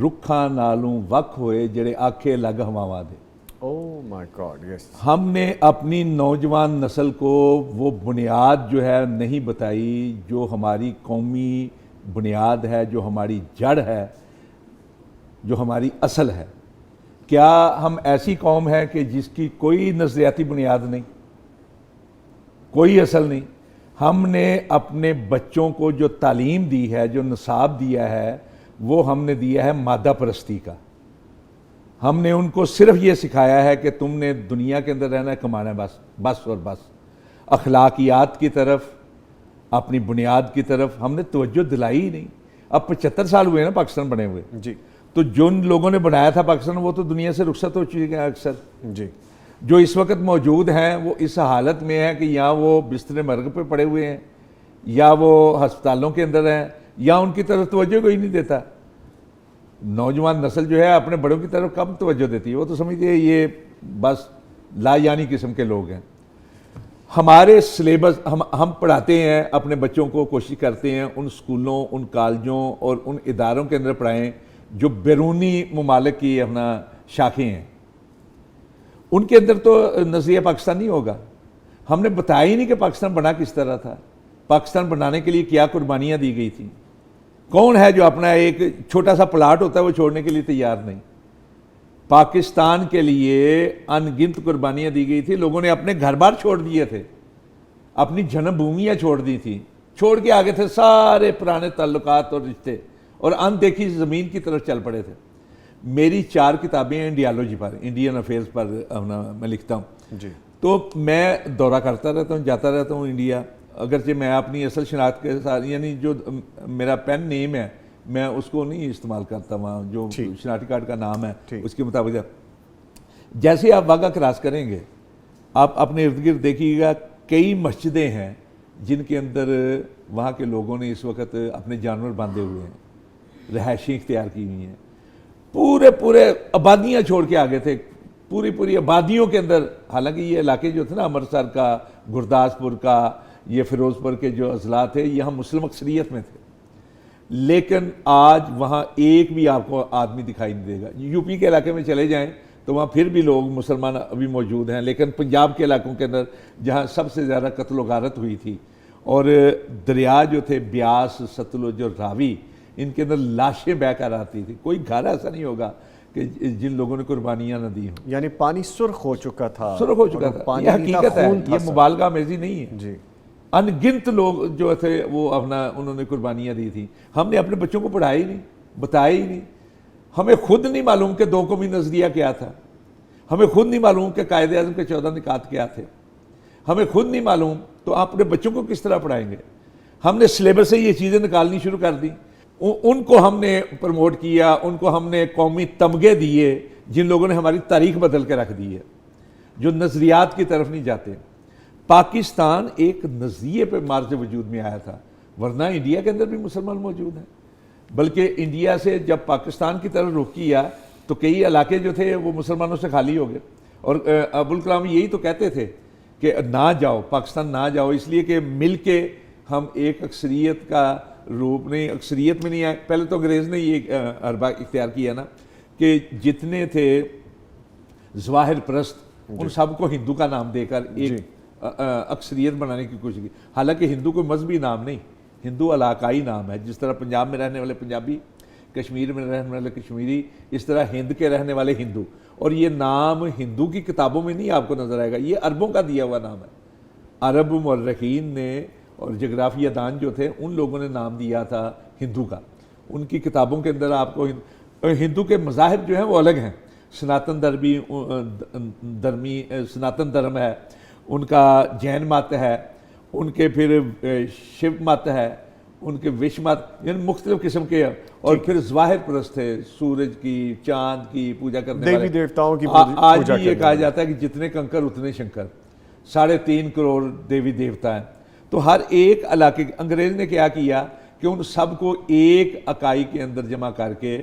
رکھاں نالوں وک ہوئے جڑے آکھے لگ ہواواں دے. Oh my God, yes. ہم نے اپنی نوجوان نسل کو وہ بنیاد جو ہے نہیں بتائی جو ہماری قومی بنیاد ہے, جو ہماری جڑ ہے. جو ہماری اصل ہے. کیا ہم ایسی قوم ہے کہ جس کی کوئی نظریاتی بنیاد نہیں, کوئی اصل نہیں؟ ہم نے اپنے بچوں کو جو تعلیم دی ہے, جو نصاب دیا ہے, وہ ہم نے دیا ہے مادہ پرستی کا. ہم نے ان کو صرف یہ سکھایا ہے کہ تم نے دنیا کے اندر رہنا ہے, کمانا ہے, بس اور بس. اخلاقیات کی طرف, اپنی بنیاد کی طرف ہم نے توجہ دلائی ہی نہیں. اب 75 سال ہوئے نا پاکستان بنے ہوئے, جی, تو جن لوگوں نے بنایا تھا پاکستان وہ تو دنیا سے رخصت ہو چکے ہیں اکثر. جی, جو اس وقت موجود ہیں وہ اس حالت میں ہیں کہ یا وہ بستر مرگ پہ پڑے ہوئے ہیں, یا وہ ہسپتالوں کے اندر ہیں, یا ان کی طرف توجہ کوئی نہیں دیتا. نوجوان نسل جو ہے اپنے بڑوں کی طرف کم توجہ دیتی ہے, وہ تو سمجھتے ہیں یہ بس لا یعنی قسم کے لوگ ہیں. ہمارے سلیبس ہم پڑھاتے ہیں اپنے بچوں کو, کوشش کرتے ہیں ان سکولوں, ان کالجوں اور ان اداروں کے اندر پڑھائیں جو بیرونی ممالک کی اپنا شاخیں ہیں. ان کے اندر تو نظریہ پاکستانی ہوگا. ہم نے بتایا ہی نہیں کہ پاکستان بنا کس طرح تھا, پاکستان بنانے کے لیے کیا قربانیاں دی گئی تھیں. کون ہے جو اپنا ایک چھوٹا سا پلاٹ ہوتا ہے وہ چھوڑنے کے لیے تیار نہیں؟ پاکستان کے لیے ان گنت قربانیاں دی گئی تھی. لوگوں نے اپنے گھر بار چھوڑ دیے تھے, اپنی جنم بھومیاں چھوڑ دی تھی, چھوڑ کے آگے تھے سارے پرانے تعلقات اور رشتے, اور ان دیکھی زمین کی طرف چل پڑے تھے. میری 4 کتابیں ہیں انڈیالوجی پر, انڈین افیئرز پر میں لکھتا ہوں. جی, تو میں دورہ کرتا رہتا ہوں, جاتا رہتا ہوں انڈیا. اگرچہ میں اپنی اصل شناخت کے ساتھ, یعنی جو میرا پین نیم ہے میں اس کو نہیں استعمال کرتا, وہاں جو شناختی کارڈ کا نام ہے اس کے مطابق. جیسے آپ واگا کراس کریں گے, آپ اپنے ارد گرد دیکھیے گا کئی مسجدیں ہیں جن کے اندر وہاں کے لوگوں نے اس وقت اپنے جانور باندھے ہوئے ہیں, رہائشیں اختیار کی ہوئی ہیں. پورے آبادیاں چھوڑ کے آگے تھے, پوری آبادیوں کے اندر. حالانکہ یہ علاقے جو تھے نا, امرتسر کا, گرداسپور کا, یہ فیروز پور کے جو اضلاع تھے, یہاں مسلم اکثریت میں تھے. لیکن آج وہاں ایک بھی آپ کو آدمی دکھائی نہیں دے گا. یو پی کے علاقے میں چلے جائیں تو وہاں پھر بھی لوگ مسلمان ابھی موجود ہیں, لیکن پنجاب کے علاقوں کے اندر جہاں سب سے زیادہ قتل و غارت ہوئی تھی, اور دریا جو تھے بیاس, ستلج اور راوی, ان کے اندر لاشیں بہہ کر آتی تھی. کوئی گھر ایسا نہیں ہوگا کہ جن لوگوں نے قربانیاں نہ دی ہوں. یعنی پانی سرخ ہو چکا تھا, سرخ ہو چکا تھا. یہ حقیقت ہے, یہ مبالغہ آمیزی نہیں ہے. جی, ان گنت لوگ جو تھے وہ انہوں نے قربانیاں دی تھیں. ہم نے اپنے بچوں کو پڑھایا ہی نہیں, بتایا ہی نہیں. ہمیں خود نہیں معلوم کہ 2 قومی نظریہ کیا تھا, ہمیں خود نہیں معلوم کہ قائد اعظم کے 14 نکات کیا تھے, ہمیں خود نہیں معلوم, تو آپ اپنے بچوں کو کس طرح پڑھائیں گے؟ ہم نے سلیبس سے یہ چیزیں نکالنی شروع کر دی. ان کو ہم نے پروموٹ کیا, ان کو ہم نے قومی تمغے دیے جن لوگوں نے ہماری تاریخ بدل کے رکھ دی ہے, جو نظریات کی طرف نہیں جاتے. پاکستان ایک نظریے پہ مارز وجود میں آیا تھا, ورنہ انڈیا کے اندر بھی مسلمان موجود ہیں. بلکہ انڈیا سے جب پاکستان کی طرف رخ کیا تو کئی علاقے جو تھے وہ مسلمانوں سے خالی ہو گئے. اور ابوالکلام یہی تو کہتے تھے کہ نہ جاؤ پاکستان, نہ جاؤ, اس لیے کہ مل کے ہم ایک اکثریت کا روپ نہیں, اکثریت میں نہیں آئے. پہلے تو انگریز نے یہ حربہ اختیار کیا نا کہ جتنے تھے ظواہر پرست ان سب کو ہندو کا نام دے کر ایک اکثریت بنانے کی کوشش کی. حالانکہ ہندو کوئی مذہبی نام نہیں, ہندو علاقائی نام ہے. جس طرح پنجاب میں رہنے والے پنجابی, کشمیر میں رہنے والے کشمیری, اس طرح ہند کے رہنے والے ہندو. اور یہ نام ہندو کی کتابوں میں نہیں آپ کو نظر آئے گا, یہ عربوں کا دیا ہوا نام ہے. عرب مورخین نے اور جغرافیہ دان جو تھے ان لوگوں نے نام دیا تھا ہندو کا. ان کی کتابوں کے اندر آپ کو ہندو کے مذاہب جو ہیں وہ الگ ہیں. سناتن سناتن دھرم ہے ان کا, جین مت ہے ان کے, پھر شیو مت ہے ان کے, وش مت, یعنی مختلف قسم کے. اور پھر ظواہر پرست ہے, سورج کی, چاند کی پوجا کرنے والے, دیوی دیوتاؤں کی آج بھی یہ کہا جاتا ہے کہ جتنے کنکر اتنے شنکر, 3.5 کروڑ دیوی دیوتا ہیں. تو ہر ایک علاقے, انگریز نے کیا کہ ان سب کو ایک اکائی کے اندر جمع کر کے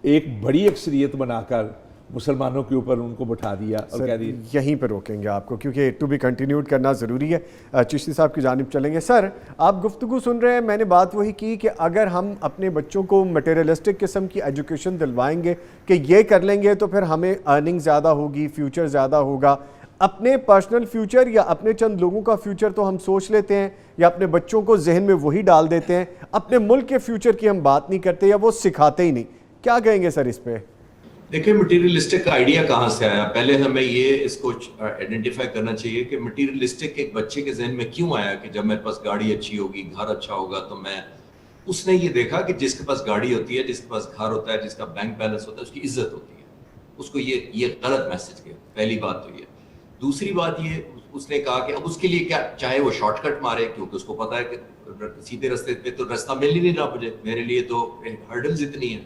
ایک بڑی اکثریت بنا کر مسلمانوں کے اوپر ان کو بٹھا دیا اور کہہ دیا. یہیں پہ روکیں گے آپ کو کیونکہ ٹو بی کنٹینیوڈ کرنا ضروری ہے. چشتی صاحب کی جانب چلیں گے. سر آپ گفتگو سن رہے ہیں, میں نے بات وہی کی کہ اگر ہم اپنے بچوں کو میٹیریلسٹک قسم کی ایجوکیشن دلوائیں گے کہ یہ کر لیں گے تو پھر ہمیں ارننگ زیادہ ہوگی, فیوچر زیادہ ہوگا. اپنے پرسنل فیوچر یا اپنے چند لوگوں کا فیوچر تو ہم سوچ لیتے ہیں یا اپنے بچوں کو ذہن میں وہی ڈال دیتے ہیں, اپنے ملک کے فیوچر کی ہم بات نہیں کرتے یا وہ سکھاتے ہی نہیں. کیا کہیں گے سر اس پہ؟ دیکھیں مٹیریلسٹک کا آئیڈیا کہاں سے آیا؟ پہلے ہمیں یہ اس کو آئیڈینٹیفائی کرنا چاہیے کہ مٹیریلسٹک ایک بچے کے ذہن میں کیوں آیا کہ جب میرے پاس گاڑی اچھی ہوگی، گھر اچھا ہوگا تو میں، اس نے یہ دیکھا کہ جس کے پاس گاڑی ہوتی ہے، جس کے پاس گھر ہوتا ہے، جس کا بینک بیلنس ہوتا ہے، اس کی عزت ہوتی ہے. اس کو یہ غلط میسج گیا. پہلی بات تو یہ. دوسری بات یہ اس نے کہا کہ اب اس کے لیے کیا، چاہے وہ شارٹ کٹ مارے کیونکہ اس کو پتا ہے کہ سیدھے رستے پہ تو رستہ مل ہی نہیں رہا مجھے، میرے لیے تو ہرڈلز اتنی ہیں.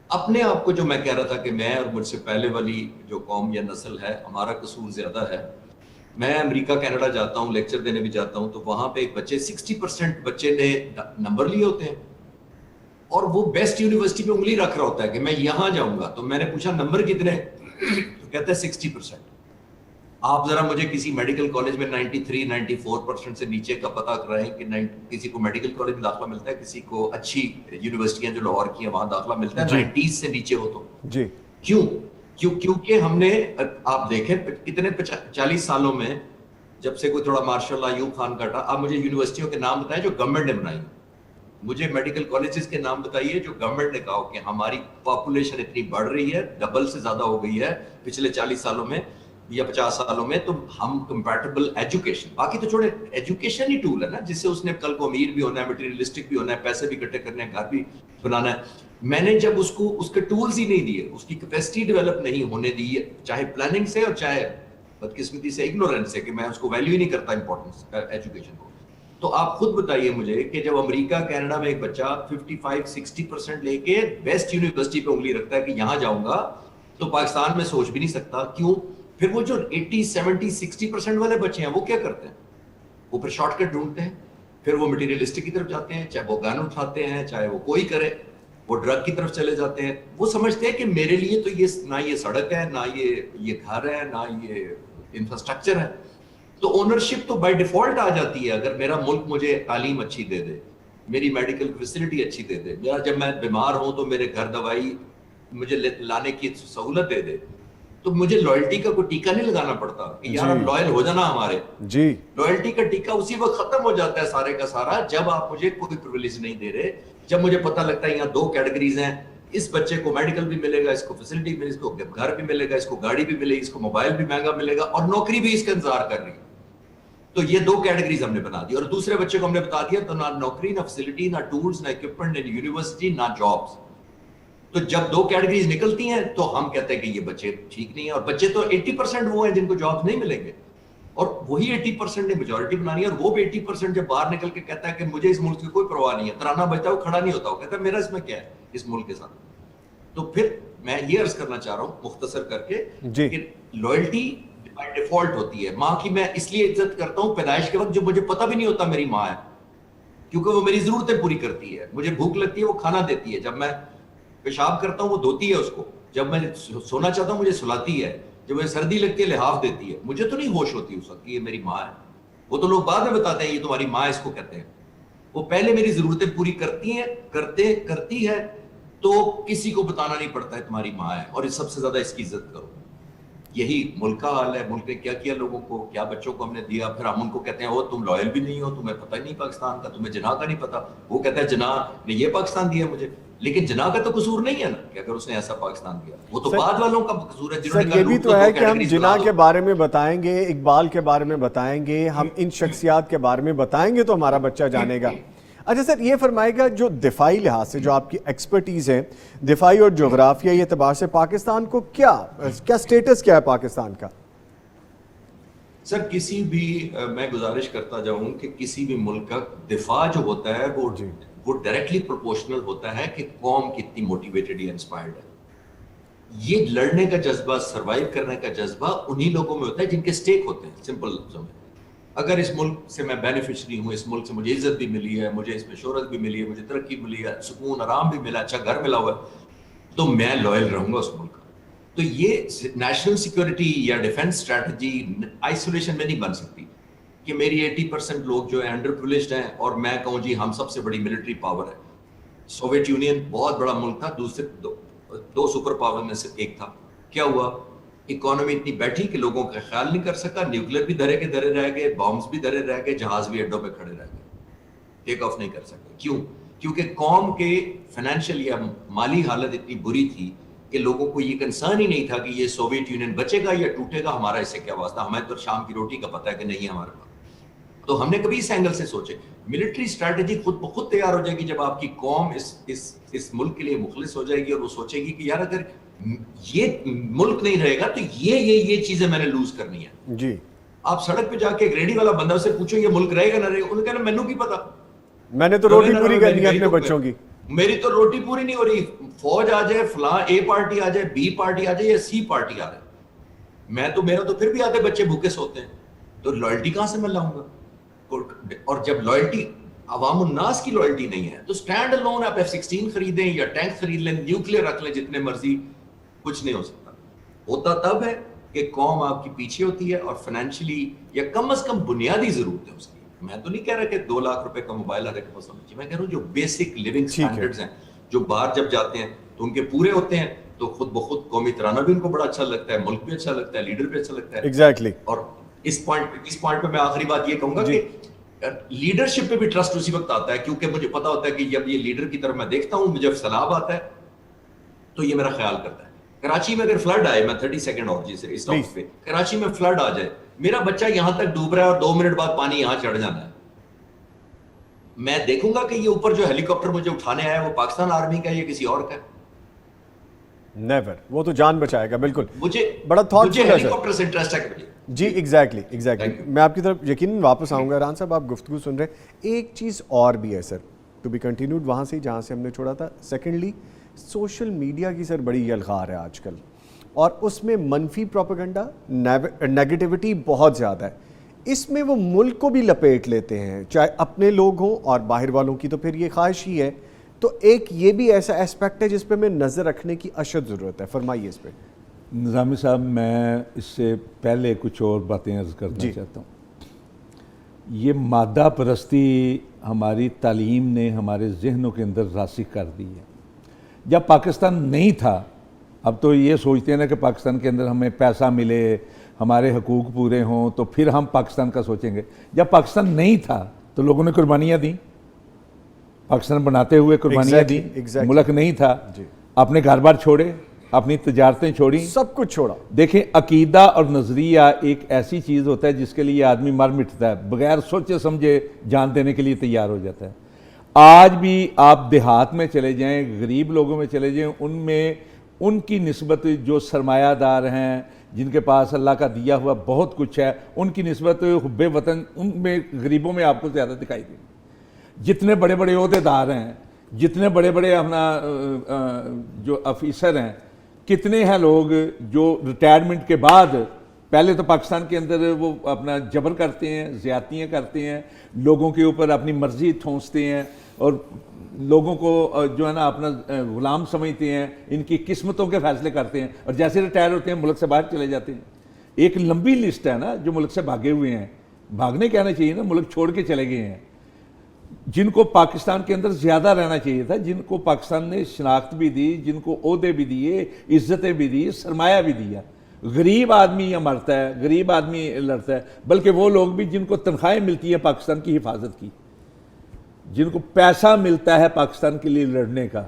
اپنے آپ کو جو میں کہہ رہا تھا کہ میں اور مجھ سے پہلے والی جو قوم یا نسل ہے ہمارا قصور زیادہ ہے. میں امریکہ کینیڈا جاتا ہوں، لیکچر دینے بھی جاتا ہوں، تو وہاں پہ ایک بچے 60% بچے نے نمبر لیے ہوتے ہیں اور وہ بیسٹ یونیورسٹی پہ انگلی رکھ رہا ہوتا ہے کہ میں یہاں جاؤں گا. تو میں نے پوچھا نمبر کتنے؟ تو کہتا ہے 60%. آپ ذرا مجھے کسی میڈیکل کالج میں 93-94% سے نیچے کا پتہ کرائیں کہ کسی کو میڈیکل کالج میں داخلہ ملتا ہے، کسی کو اچھی یونیورسٹیاں جو لاہور کی ہیں وہاں داخلہ ملتا ہے 90s سے نیچے ہو تو. جی کیونکہ ہم نے، آپ دیکھیں اتنے 40 سالوں میں جب سے کوئی تھوڑا ماشاء اللہ ایوب خان کاٹا، آپ مجھے یونیورسٹیوں کے نام بتائیں جو گورنمنٹ نے بنائی. مجھے میڈیکل کالجز کے نام بتائیے جو گورنمنٹ نے کہا کہ ہماری پاپولیشن اتنی بڑھ رہی ہے، ڈبل سے زیادہ ہو گئی ہے پچھلے 40 سالوں میں یا 50 سالوں میں، تو ہم کمپیٹیبل ایجوکیشن، باقی تو چھوڑے، ایجوکیشن ہی ٹول ہے نا جس سے اس نے کل کو امیر بھی ہونا ہے، مٹیریلسٹک بھی ہونا ہے، پیسے بھی اکٹھے کرنے ہیں، گھر بھی بنانا ہے. میں نے جب اس کو اس کے ٹولز ہی نہیں دیے، اس کی کیپیسٹی ڈیولپ نہیں ہونے دی، چاہے پلاننگ سے اور چاہے بدقسمتی سے اگنورینس سے کہ میں اس کو ویلیو ہی نہیں کرتا امپورٹنس ایجوکیشن کو. تو آپ خود بتائیے مجھے کہ جب امریکہ کینیڈا میں ایک بچہ 55-60% لے کے بیسٹ یونیورسٹی پہ انگلی رکھتا ہے کہ یہاں جاؤں گا، تو پاکستان میں سوچ بھی نہیں سکتا. کیوں؟ پھر وہ جو 80-70-60% والے بچے ہیں وہ کیا کرتے ہیں؟ وہ پھر شارٹ کٹ ڈھونڈتے ہیں، پھر وہ مٹیریلسٹک کی طرف جاتے ہیں، چاہے وہ گن اٹھاتے ہیں، چاہے وہ کوئی کرے، وہ ڈرگ کی طرف چلے جاتے ہیں. وہ سمجھتے ہیں کہ میرے لیے تو یہ نہ یہ سڑک ہے، نہ یہ گھر ہے، نہ یہ انفراسٹرکچر ہے. تو اونرشپ تو بائی ڈیفالٹ آ جاتی ہے. اگر میرا ملک مجھے تعلیم اچھی دے دے، میری میڈیکل فیسلٹی اچھی دے دے، میرا جب میں بیمار ہوں تو میرے گھر دوائی مجھے لانے کی سہولت دے دے، تو مجھے لائلٹی کا کوئی ٹیکہ نہیں لگانا پڑتا کہ یار لائل ہو جانا ہمارے. جی لائلٹی کا ٹیکہ اسی وقت ختم ہو جاتا ہے سارے کا سارا جب آپ مجھے کوئی پرولیج نہیں دے رہے. جب مجھے پتہ لگتا ہے یہاں 2 کیٹیگریز ہیں، اس بچے کو میڈیکل بھی ملے گا، اس کو فیسلٹی ملے، اس کو گھر بھی ملے گا، اس کو گاڑی بھی ملے گی، اس کو موبائل بھی مہنگا ملے گا، اور نوکری بھی اس کا انتظار کر رہی ہے. تو یہ 2 کیٹیگریز ہم نے بنا دی. اور دوسرے بچے کو ہم نے بتا دیا تو نہ نوکری، نہ فیسلٹی، نہ ٹولز، نہ اکوپمنٹ، نہ یونیورسٹی، نہ جابز. تو جب 2 کیٹیگریز نکلتی ہیں تو ہم کہتے ہیں کہ یہ بچے ٹھیک نہیں ہیں. اور بچے تو 80% وہ ہیں جن کو جاب نہیں ملیں گے، اور وہی 80% نے میجورٹی بنانی ہے. اور وہ بھی 80% جب باہر نکل کے کہتا ہے کہ مجھے اس ملک کی کوئی پرواہ نہیں ہے، ترانہ بجتا ہے وہ کھڑا نہیں ہوتا، وہ کہتا ہے میرا اس میں کیا ہے اس ملک کے ساتھ. تو پھر میں یہ عرض کرنا چاہ رہا ہوں مختصر کر کے کہ لائلٹی بائی ڈیفالٹ ہوتی ہے. ماں کی میں اس لیے عزت کرتا ہوں پیدائش کے وقت، جو مجھے پتہ بھی نہیں ہوتا میری ماں ہے، کیونکہ وہ میری ضرورتیں پوری کرتی ہے. مجھے بھوک لگتی ہے وہ کھانا دیتی ہے، جب میں پیشاب کرتا ہوں وہ دھوتی ہے اس کو، جب میں سونا چاہتا ہوں مجھے سلاتی ہے، جب مجھے سردی لگتی ہے لحاف دیتی ہے. مجھے تو نہیں ہوش ہوتی اس وقت کہ یہ میری ماں ہے. وہ تو لوگ بعد میں بتاتے ہیں یہ تمہاری ماں اس کو کہتے ہیں. وہ پہلے میری ضرورتیں پوری کرتی ہے تو کسی کو بتانا نہیں پڑتا ہے تمہاری ماں ہے، اور سب سے زیادہ اس کی عزت کرو. یہی ملک کا حال ہے. ملک نے کیا کیا لوگوں کو، کیا بچوں کو ہم نے دیا. پھر ہم ان کو کہتے ہیں وہ تم لائل بھی نہیں ہو، تمہیں پتہ ہی نہیں پاکستان کا، تمہیں جناح کا نہیں پتہ. وہ کہتا ہے جناح نے یہ پاکستان دیا مجھے، لیکن جناح کا تو قصور نہیں ہے نا کہ اگر اس نے ایسا پاکستان دیا. وہ تو بعد والوں کا قصور ہے جنہوں نے کہا. یہ بھی تو ہے کہ ہم جناح کے بارے میں بتائیں گے، اقبال کے بارے میں بتائیں گے، ہم ان شخصیات کے بارے میں بتائیں گے تو ہمارا بچہ جانے گا. اچھا سر یہ فرمائے گا جو دفاعی لحاظ سے جو آپ کی ایکسپرٹیز ہے دفاعی اور جغرافیائی اعتبار سے پاکستان کو کیا سٹیٹس کیا ہے پاکستان کا؟ سر کسی بھی میں گزارش کرتا جاؤں کہ کسی بھی ملک کا دفاع جو ہوتا ہے وہ ڈائریکٹلی پروپورشنل ہوتا ہے کہ قوم کتنی موٹیویٹڈ یا انسپائرڈ ہے. یہ لڑنے کا جذبہ، سروائیو کرنے کا جذبہ انہی لوگوں میں ہوتا ہے جن کے سٹیک ہوتے ہیں. سمپل لفظوں میں، اگر اس ملک سے میں بینیفیشری ہوں، اس ملک سے مجھے عزت بھی ملی ہے، مجھے اس میں شہرت بھی ملی ہے، مجھے ترقی ملی ہے، سکون آرام بھی ملا، اچھا گھر ملا ہوا ہے، تو میں لائل رہوں گا اس ملک کا. تو یہ نیشنل سیکورٹی یا ڈیفنس اسٹریٹجی آئسولیشن میں نہیں بن سکتی کہ میری 80% لوگ جو ہیں انڈر پرولیجڈ ہیں اور میں کہوں جی ہم سب سے بڑی ملٹری پاور ہے. سوویت یونین بہت بڑا ملک تھا، دوسرے 2 سپر پاور میں سے ایک تھا. کیا ہوا؟ اکانومی اتنی بیٹھی کہ لوگوں کا خیال نہیں کر سکا. نیوکلیر بھی دھرے کے دھرے رہ گئے، بامبس بھی دھرے رہ گئے، جہاز بھی اڈوں پہ کھڑے رہ گئے، ٹیک آف نہیں کر سکے. کیوں؟ کیونکہ قوم کے فائنینشیل یا مالی حالت اتنی بری تھی کہ لوگوں کو یہ کنسرن ہی نہیں تھا کہ یہ سوویت یونین بچے گا یا ٹوٹے گا, ہمارا اس سے کیا واسطہ, ہمیں تو شام کی روٹی کا پتہ ہے کہ نہیں ہمارے پاس. تو ہم نے کبھی اس اینگل سے سوچے. ملٹری اسٹریٹجی خود بخود تیار ہو جائے گی جب آپ کی قوم اس ملک کے لیے مخلص ہو جائے گی اور وہ سوچے گی کہ یار اگر یہ ملک نہیں رہے گا تو یہ چیزیں میں نے لوز کرنی ہے. جی آپ سڑک پہ جا کے ایک ریڈی والا بندہ سے پوچھو یہ ملک رہے گا نہ رہے گا, انہوں نے کہنا مینوں کی پتا, میں نے تو روٹی پوری کرنی ہے اپنے بچوں کی, میری تو روٹی پوری نہیں ہو رہی, فوج آ جائے, فلاں اے پارٹی آ جائے, بی پارٹی آ جائے یا سی پارٹی آ جائے, میرا تو پھر بھی آدھے بچے بھوکے سوتے ہیں, تو لائلٹی کہاں سے میں لاؤں گا؟ اور جب لائلٹی عوام الناس کی لائلٹی نہیں ہے تو سٹینڈ الون آپ F-16 خریدیں یا ٹینک خرید لیں, نیوکلیر رکھ لیں جتنے مرضی, کچھ نہیں ہو سکتا. ہوتا تب ہے کہ قوم آپ کی پیچھے ہوتی ہے اور فائنینشلی یا کم از کم بنیادی ضرورت ہے اس کی. میں تو نہیں کہہ رہا کہ 2 لاکھ روپے کا موبائل ہر ایک کو پسند ہے, میں کہہ رہا ہوں جو بیسک لیونگ سٹینڈرڈز ہیں جو باہر جب جاتے ہیں تو ان کے پورے ہوتے ہیں, تو خود بخود قومی ترانہ بھی ان کو بڑا اچھا لگتا ہے, ملک بھی اچھا لگتا ہے, لیڈر بھی اچھا لگتا ہے. ایگزیکٹلی. اور اس پوائنٹ پہ میں آخری بات یہ کہوں گا کہ لیڈرشپ پہ بھی ٹرسٹ اسی وقت آتا ہے کیونکہ مجھے پتا ہوتا ہے کہ جب یہ لیڈر کی طرف میں دیکھتا ہوں, مجھے سلام آتا ہے تو یہ میرا خیال کرتا ہے. کراچی میں اگر فلڈ آئے, میں 30 سیکنڈ اور جی سے اس ٹاپک پہ, کراچی میں فلڈ آ جائے, میرا بچہ یہاں تک ڈوب رہا ہے اور 2 منٹ بعد پانی یہاں چڑھ جانا ہے, میں دیکھوں گا کہ یہ اوپر جو ہیلی کاپٹر مجھے اٹھانے آیا وہ پاکستان آرمی کا ہے یا کسی اور کا ہے؟ نیور, وہ تو جان بچائے گا. بالکل, مجھے بڑا تھاٹ ہیلی کاپٹر سے انٹرسٹ ہے کہ جی ایگزیکٹلی. میں آپ کی طرف یقیناً واپس آؤں گا. ارحان صاحب آپ گفتگو سن رہے ہیں, ایک چیز اور بھی ہے سر, ٹو بی کنٹینیوڈ وہاں سے جہاں سے ہم نے چھوڑا تھا. سیکنڈلی, سوشل میڈیا کی سر بڑی یلغار ہے آج کل, اور اس میں منفی پروپیگنڈا, نیگیٹیوٹی بہت زیادہ ہے. اس میں وہ ملک کو بھی لپیٹ لیتے ہیں, چاہے اپنے لوگ ہوں اور باہر والوں کی, تو پھر یہ خواہش ہی ہے. تو ایک یہ بھی ایسا اسپیکٹ ہے جس پہ میں نظر رکھنے کی اشد ضرورت ہے. فرمائیے اس پہ. نظامی صاحب, میں اس سے پہلے کچھ اور باتیں عرض کرنا چاہتا ہوں. یہ مادہ پرستی ہماری تعلیم نے ہمارے ذہنوں کے اندر راسخ کر دی ہے. جب پاکستان نہیں تھا, اب تو یہ سوچتے ہیں نا کہ پاکستان کے اندر ہمیں پیسہ ملے, ہمارے حقوق پورے ہوں تو پھر ہم پاکستان کا سوچیں گے. جب پاکستان نہیں تھا تو لوگوں نے قربانیاں دیں, پاکستان بناتے ہوئے قربانیاں دیں. ملک نہیں تھا, اپنے گھر بار چھوڑے, اپنی تجارتیں چھوڑی, سب کچھ چھوڑا. دیکھیں, عقیدہ اور نظریہ ایک ایسی چیز ہوتا ہے جس کے لیے آدمی مر مٹتا ہے, بغیر سوچے سمجھے جان دینے کے لیے تیار ہو جاتا ہے. آج بھی آپ دیہات میں چلے جائیں, غریب لوگوں میں چلے جائیں, ان میں ان کی نسبت جو سرمایہ دار ہیں, جن کے پاس اللہ کا دیا ہوا بہت کچھ ہے, ان کی نسبت حب وطن ان میں غریبوں میں آپ کو زیادہ دکھائی دے. جتنے بڑے بڑے عہدے دار ہیں, جتنے بڑے بڑے اپنا جو افیسر ہیں, کتنے ہیں لوگ جو ریٹائرمنٹ کے بعد پہلے تو پاکستان کے اندر وہ اپنا جبر کرتے ہیں, زیادتیاں کرتے ہیں, لوگوں کے اوپر اپنی مرضی ٹھونستے ہیں اور لوگوں کو جو ہے نا اپنا غلام سمجھتے ہیں, ان کی قسمتوں کے فیصلے کرتے ہیں, اور جیسے ریٹائر ہوتے ہیں ملک سے باہر چلے جاتے ہیں. ایک لمبی لسٹ ہے نا جو ملک سے بھاگے ہوئے ہیں, بھاگنے کہنا چاہیے نا, ملک چھوڑ کے چلے گئے ہیں, جن کو پاکستان کے اندر زیادہ رہنا چاہیے تھا, جن کو پاکستان نے شناخت بھی دی, جن کو عہدے بھی دیے, عزتیں بھی دی, سرمایہ بھی دیا. غریب آدمی یہ مرتا ہے, غریب آدمی لڑتا ہے, بلکہ وہ لوگ بھی جن کو تنخواہیں ملتی ہیں پاکستان کی حفاظت کی, جن کو پیسہ ملتا ہے پاکستان کے لیے لڑنے کا,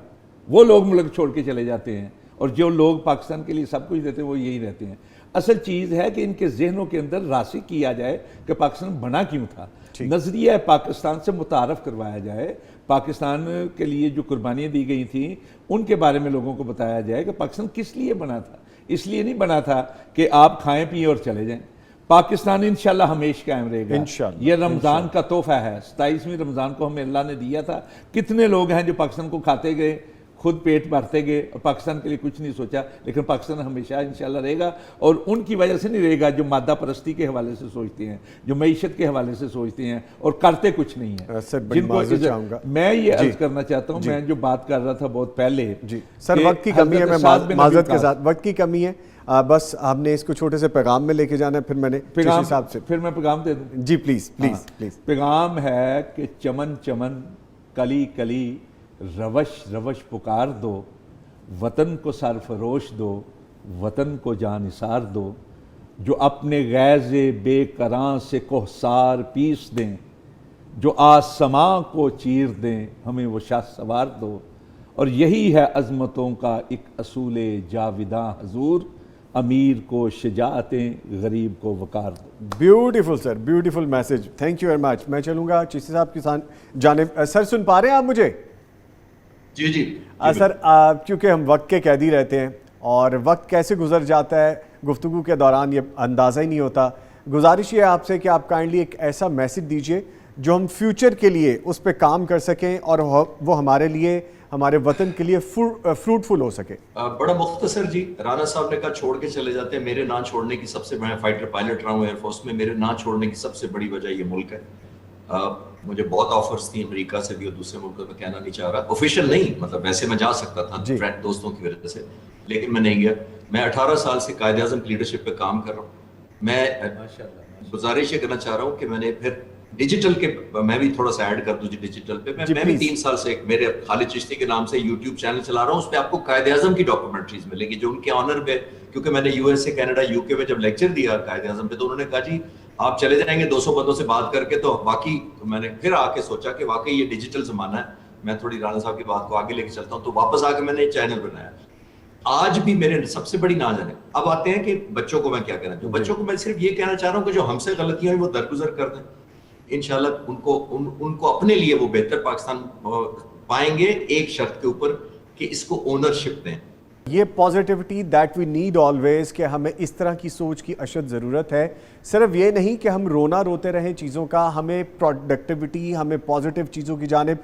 وہ لوگ ملک چھوڑ کے چلے جاتے ہیں, اور جو لوگ پاکستان کے لیے سب کچھ دیتے ہیں وہ یہی رہتے ہیں. اصل چیز ہے کہ ان کے ذہنوں کے اندر راسخ کیا جائے کہ پاکستان بنا کیوں تھا, نظریہ پاکستان سے متعارف کروایا جائے, پاکستان کے لیے جو قربانیاں دی گئی تھیں ان کے بارے میں لوگوں کو بتایا جائے کہ پاکستان کس لیے بنا تھا. اس لیے نہیں بنا تھا کہ آپ کھائیں پئیں اور چلے جائیں. پاکستان انشاءاللہ ہمیشہ قائم رہے گا. یہ رمضان کا تحفہ ہے, 27ویں رمضان کو ہمیں اللہ نے دیا تھا. کتنے لوگ ہیں جو پاکستان کو کھاتے گئے, خود پیٹ بھرتے گئے اور پاکستان کے لیے کچھ نہیں سوچا, لیکن پاکستان ہمیشہ انشاءاللہ رہے گا. اور ان کی وجہ سے نہیں رہے گا جو مادہ پرستی کے حوالے سے سوچتے ہیں, جو معیشت کے حوالے سے سوچتے ہیں اور کرتے کچھ نہیں ہیں. جن کو میں یہ عرض کرنا چاہتا ہوں, میں جو بات کر رہا تھا بہت پہلے, سر وقت کی کمی ہے, میں معذرت کے ساتھ وقت کی کمی ہے, بس آپ نے اس کو چھوٹے سے پیغام میں لے کے جانا ہے, پھر میں نے صاحب سے پھر میں پیغام دے دوں. جی پلیز پلیز پلیز. پیغام ہے کہ چمن چمن کلی کلی روش روش پکار دو, وطن کو سرفروش دو, وطن کو جان نثار دو, جو اپنے غیظ بے کراں سے کوہسار پیس دیں, جو آسماں کو چیر دیں ہمیں وہ شاہ سوار دو، اور یہی ہے عظمتوں کا ایک اصول جاوداں حضور، امیر کو شجاعتیں غریب کو وقار دو۔ Beautiful sir, beautiful message, thank you very much. میں چلوں گا چشتی صاحب کی جانب۔ سر سن پا رہے ہیں آپ مجھے؟ جی سر کیونکہ ہم وقت کے قیدی رہتے ہیں اور وقت کیسے گزر جاتا ہے گفتگو کے دوران یہ اندازہ ہی نہیں ہوتا، گزارش یہ ہے آپ سے کہ آپ کائنڈلی ایک ایسا میسج دیجئے جو ہم فیوچر کے لیے اس پہ کام کر سکیں اور وہ ہمارے لیے، ہمارے وطن کے لیے فروٹفل ہو سکے۔ بڑا مختصر جی، رانا صاحب نے کہا چھوڑ کے چلے جاتے ہیں، میرے نہ چھوڑنے کی سب سے، میں فائٹر پائلٹ رہا ہوں ایئر فورس میں، میرے نہ چھوڑنے کی سب سے بڑی وجہ یہ ملک ہے۔ مجھے بہت آفرز تھیں امریکہ سے بھی اور دوسرے ملکوں میں، کہنا نہیں چاہ رہا، آفیشیل نہیں، مطلب ویسے میں جا سکتا تھا فرینڈ دوستوں کی وجہ سے، لیکن میں نہیں گیا۔ میں 18 سال سے قائد اعظم کی لیڈرشپ پہ کام کر رہا ہوں۔ میں گزارش یہ کرنا چاہ رہا ہوں کہ میں نے پھر ڈیجیٹل کے، میں بھی تھوڑا سا ایڈ کر دوں جی ڈیجیٹل پہ، میں بھی 3 سال سے میرے خالد چشتی کے نام سے یوٹیوب چینل چلا رہا ہوں، اس پہ آپ کو قائد اعظم کی ڈاکومنٹریز ملے گی جو ان کے آنر پہ، کیونکہ میں نے U S A, Canada, you کے میں جب لیکچر دیا قائد اعظم پہ تو انہوں نے کہا جی آپ چلے جائیں گے 200 بندوں سے بات کر کے، تو واقعی میں نے پھر آ کے سوچا کہ واقعی یہ ڈیجیٹل زمانہ ہے، میں تھوڑی رانا صاحب کی بات کو آگے لے کے چلتا ہوں، تو واپس آ کے میں نے چینل بنایا۔ آج بھی میرے سب سے بڑی ناز ہے، اب آتے ہیں کہ بچوں کو میں کیا کہنا چاہوں، بچوں کو میں صرف یہ کہنا چاہ رہا ہوں کہ جو ہم سے غلطیاں ہیں وہ درگزر کر دیں، انشاءاللہ ان کو اپنے لیے وہ بہتر پاکستان پائیں گے، ایک شرط کے اوپر کہ اس کو اونرشپ دیں۔ یہ positivity that we need always, کہ ہمیں اس طرح کی سوچ کی اشد ضرورت ہے، صرف یہ نہیں کہ ہم رونا روتے رہیں چیزوں کا، ہمیں پروڈکٹیوٹی، ہمیں پازیٹیو چیزوں کی جانب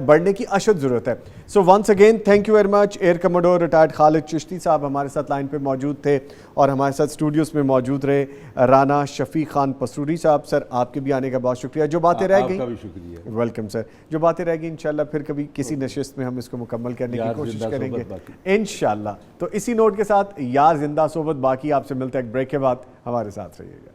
بڑھنے کی اشد ضرورت ہے۔ So once again thank you very much. Air commodore retired Khalid Chishti صاحب ہمارے ساتھ لائن پہ موجود تھے اور ہمارے ساتھ اسٹوڈیوز میں موجود رہے رانا شفیق خان پسروری صاحب۔ سر آپ کے بھی آنے کا بہت شکریہ، جو باتیں رہ گئیں، آپ کا بھی شکریہ، ویلکم سر، جو باتیں رہ گئی انشاءاللہ پھر کبھی کسی نشست میں ہم اس کو مکمل کرنے کی کوشش کریں گے انشاءاللہ۔ تو اسی نوٹ کے ساتھ یار زندہ صحبت باقی، آپ سے ملتا ہے ایک بریک کے بعد، ہمارے ساتھ رہیے گا۔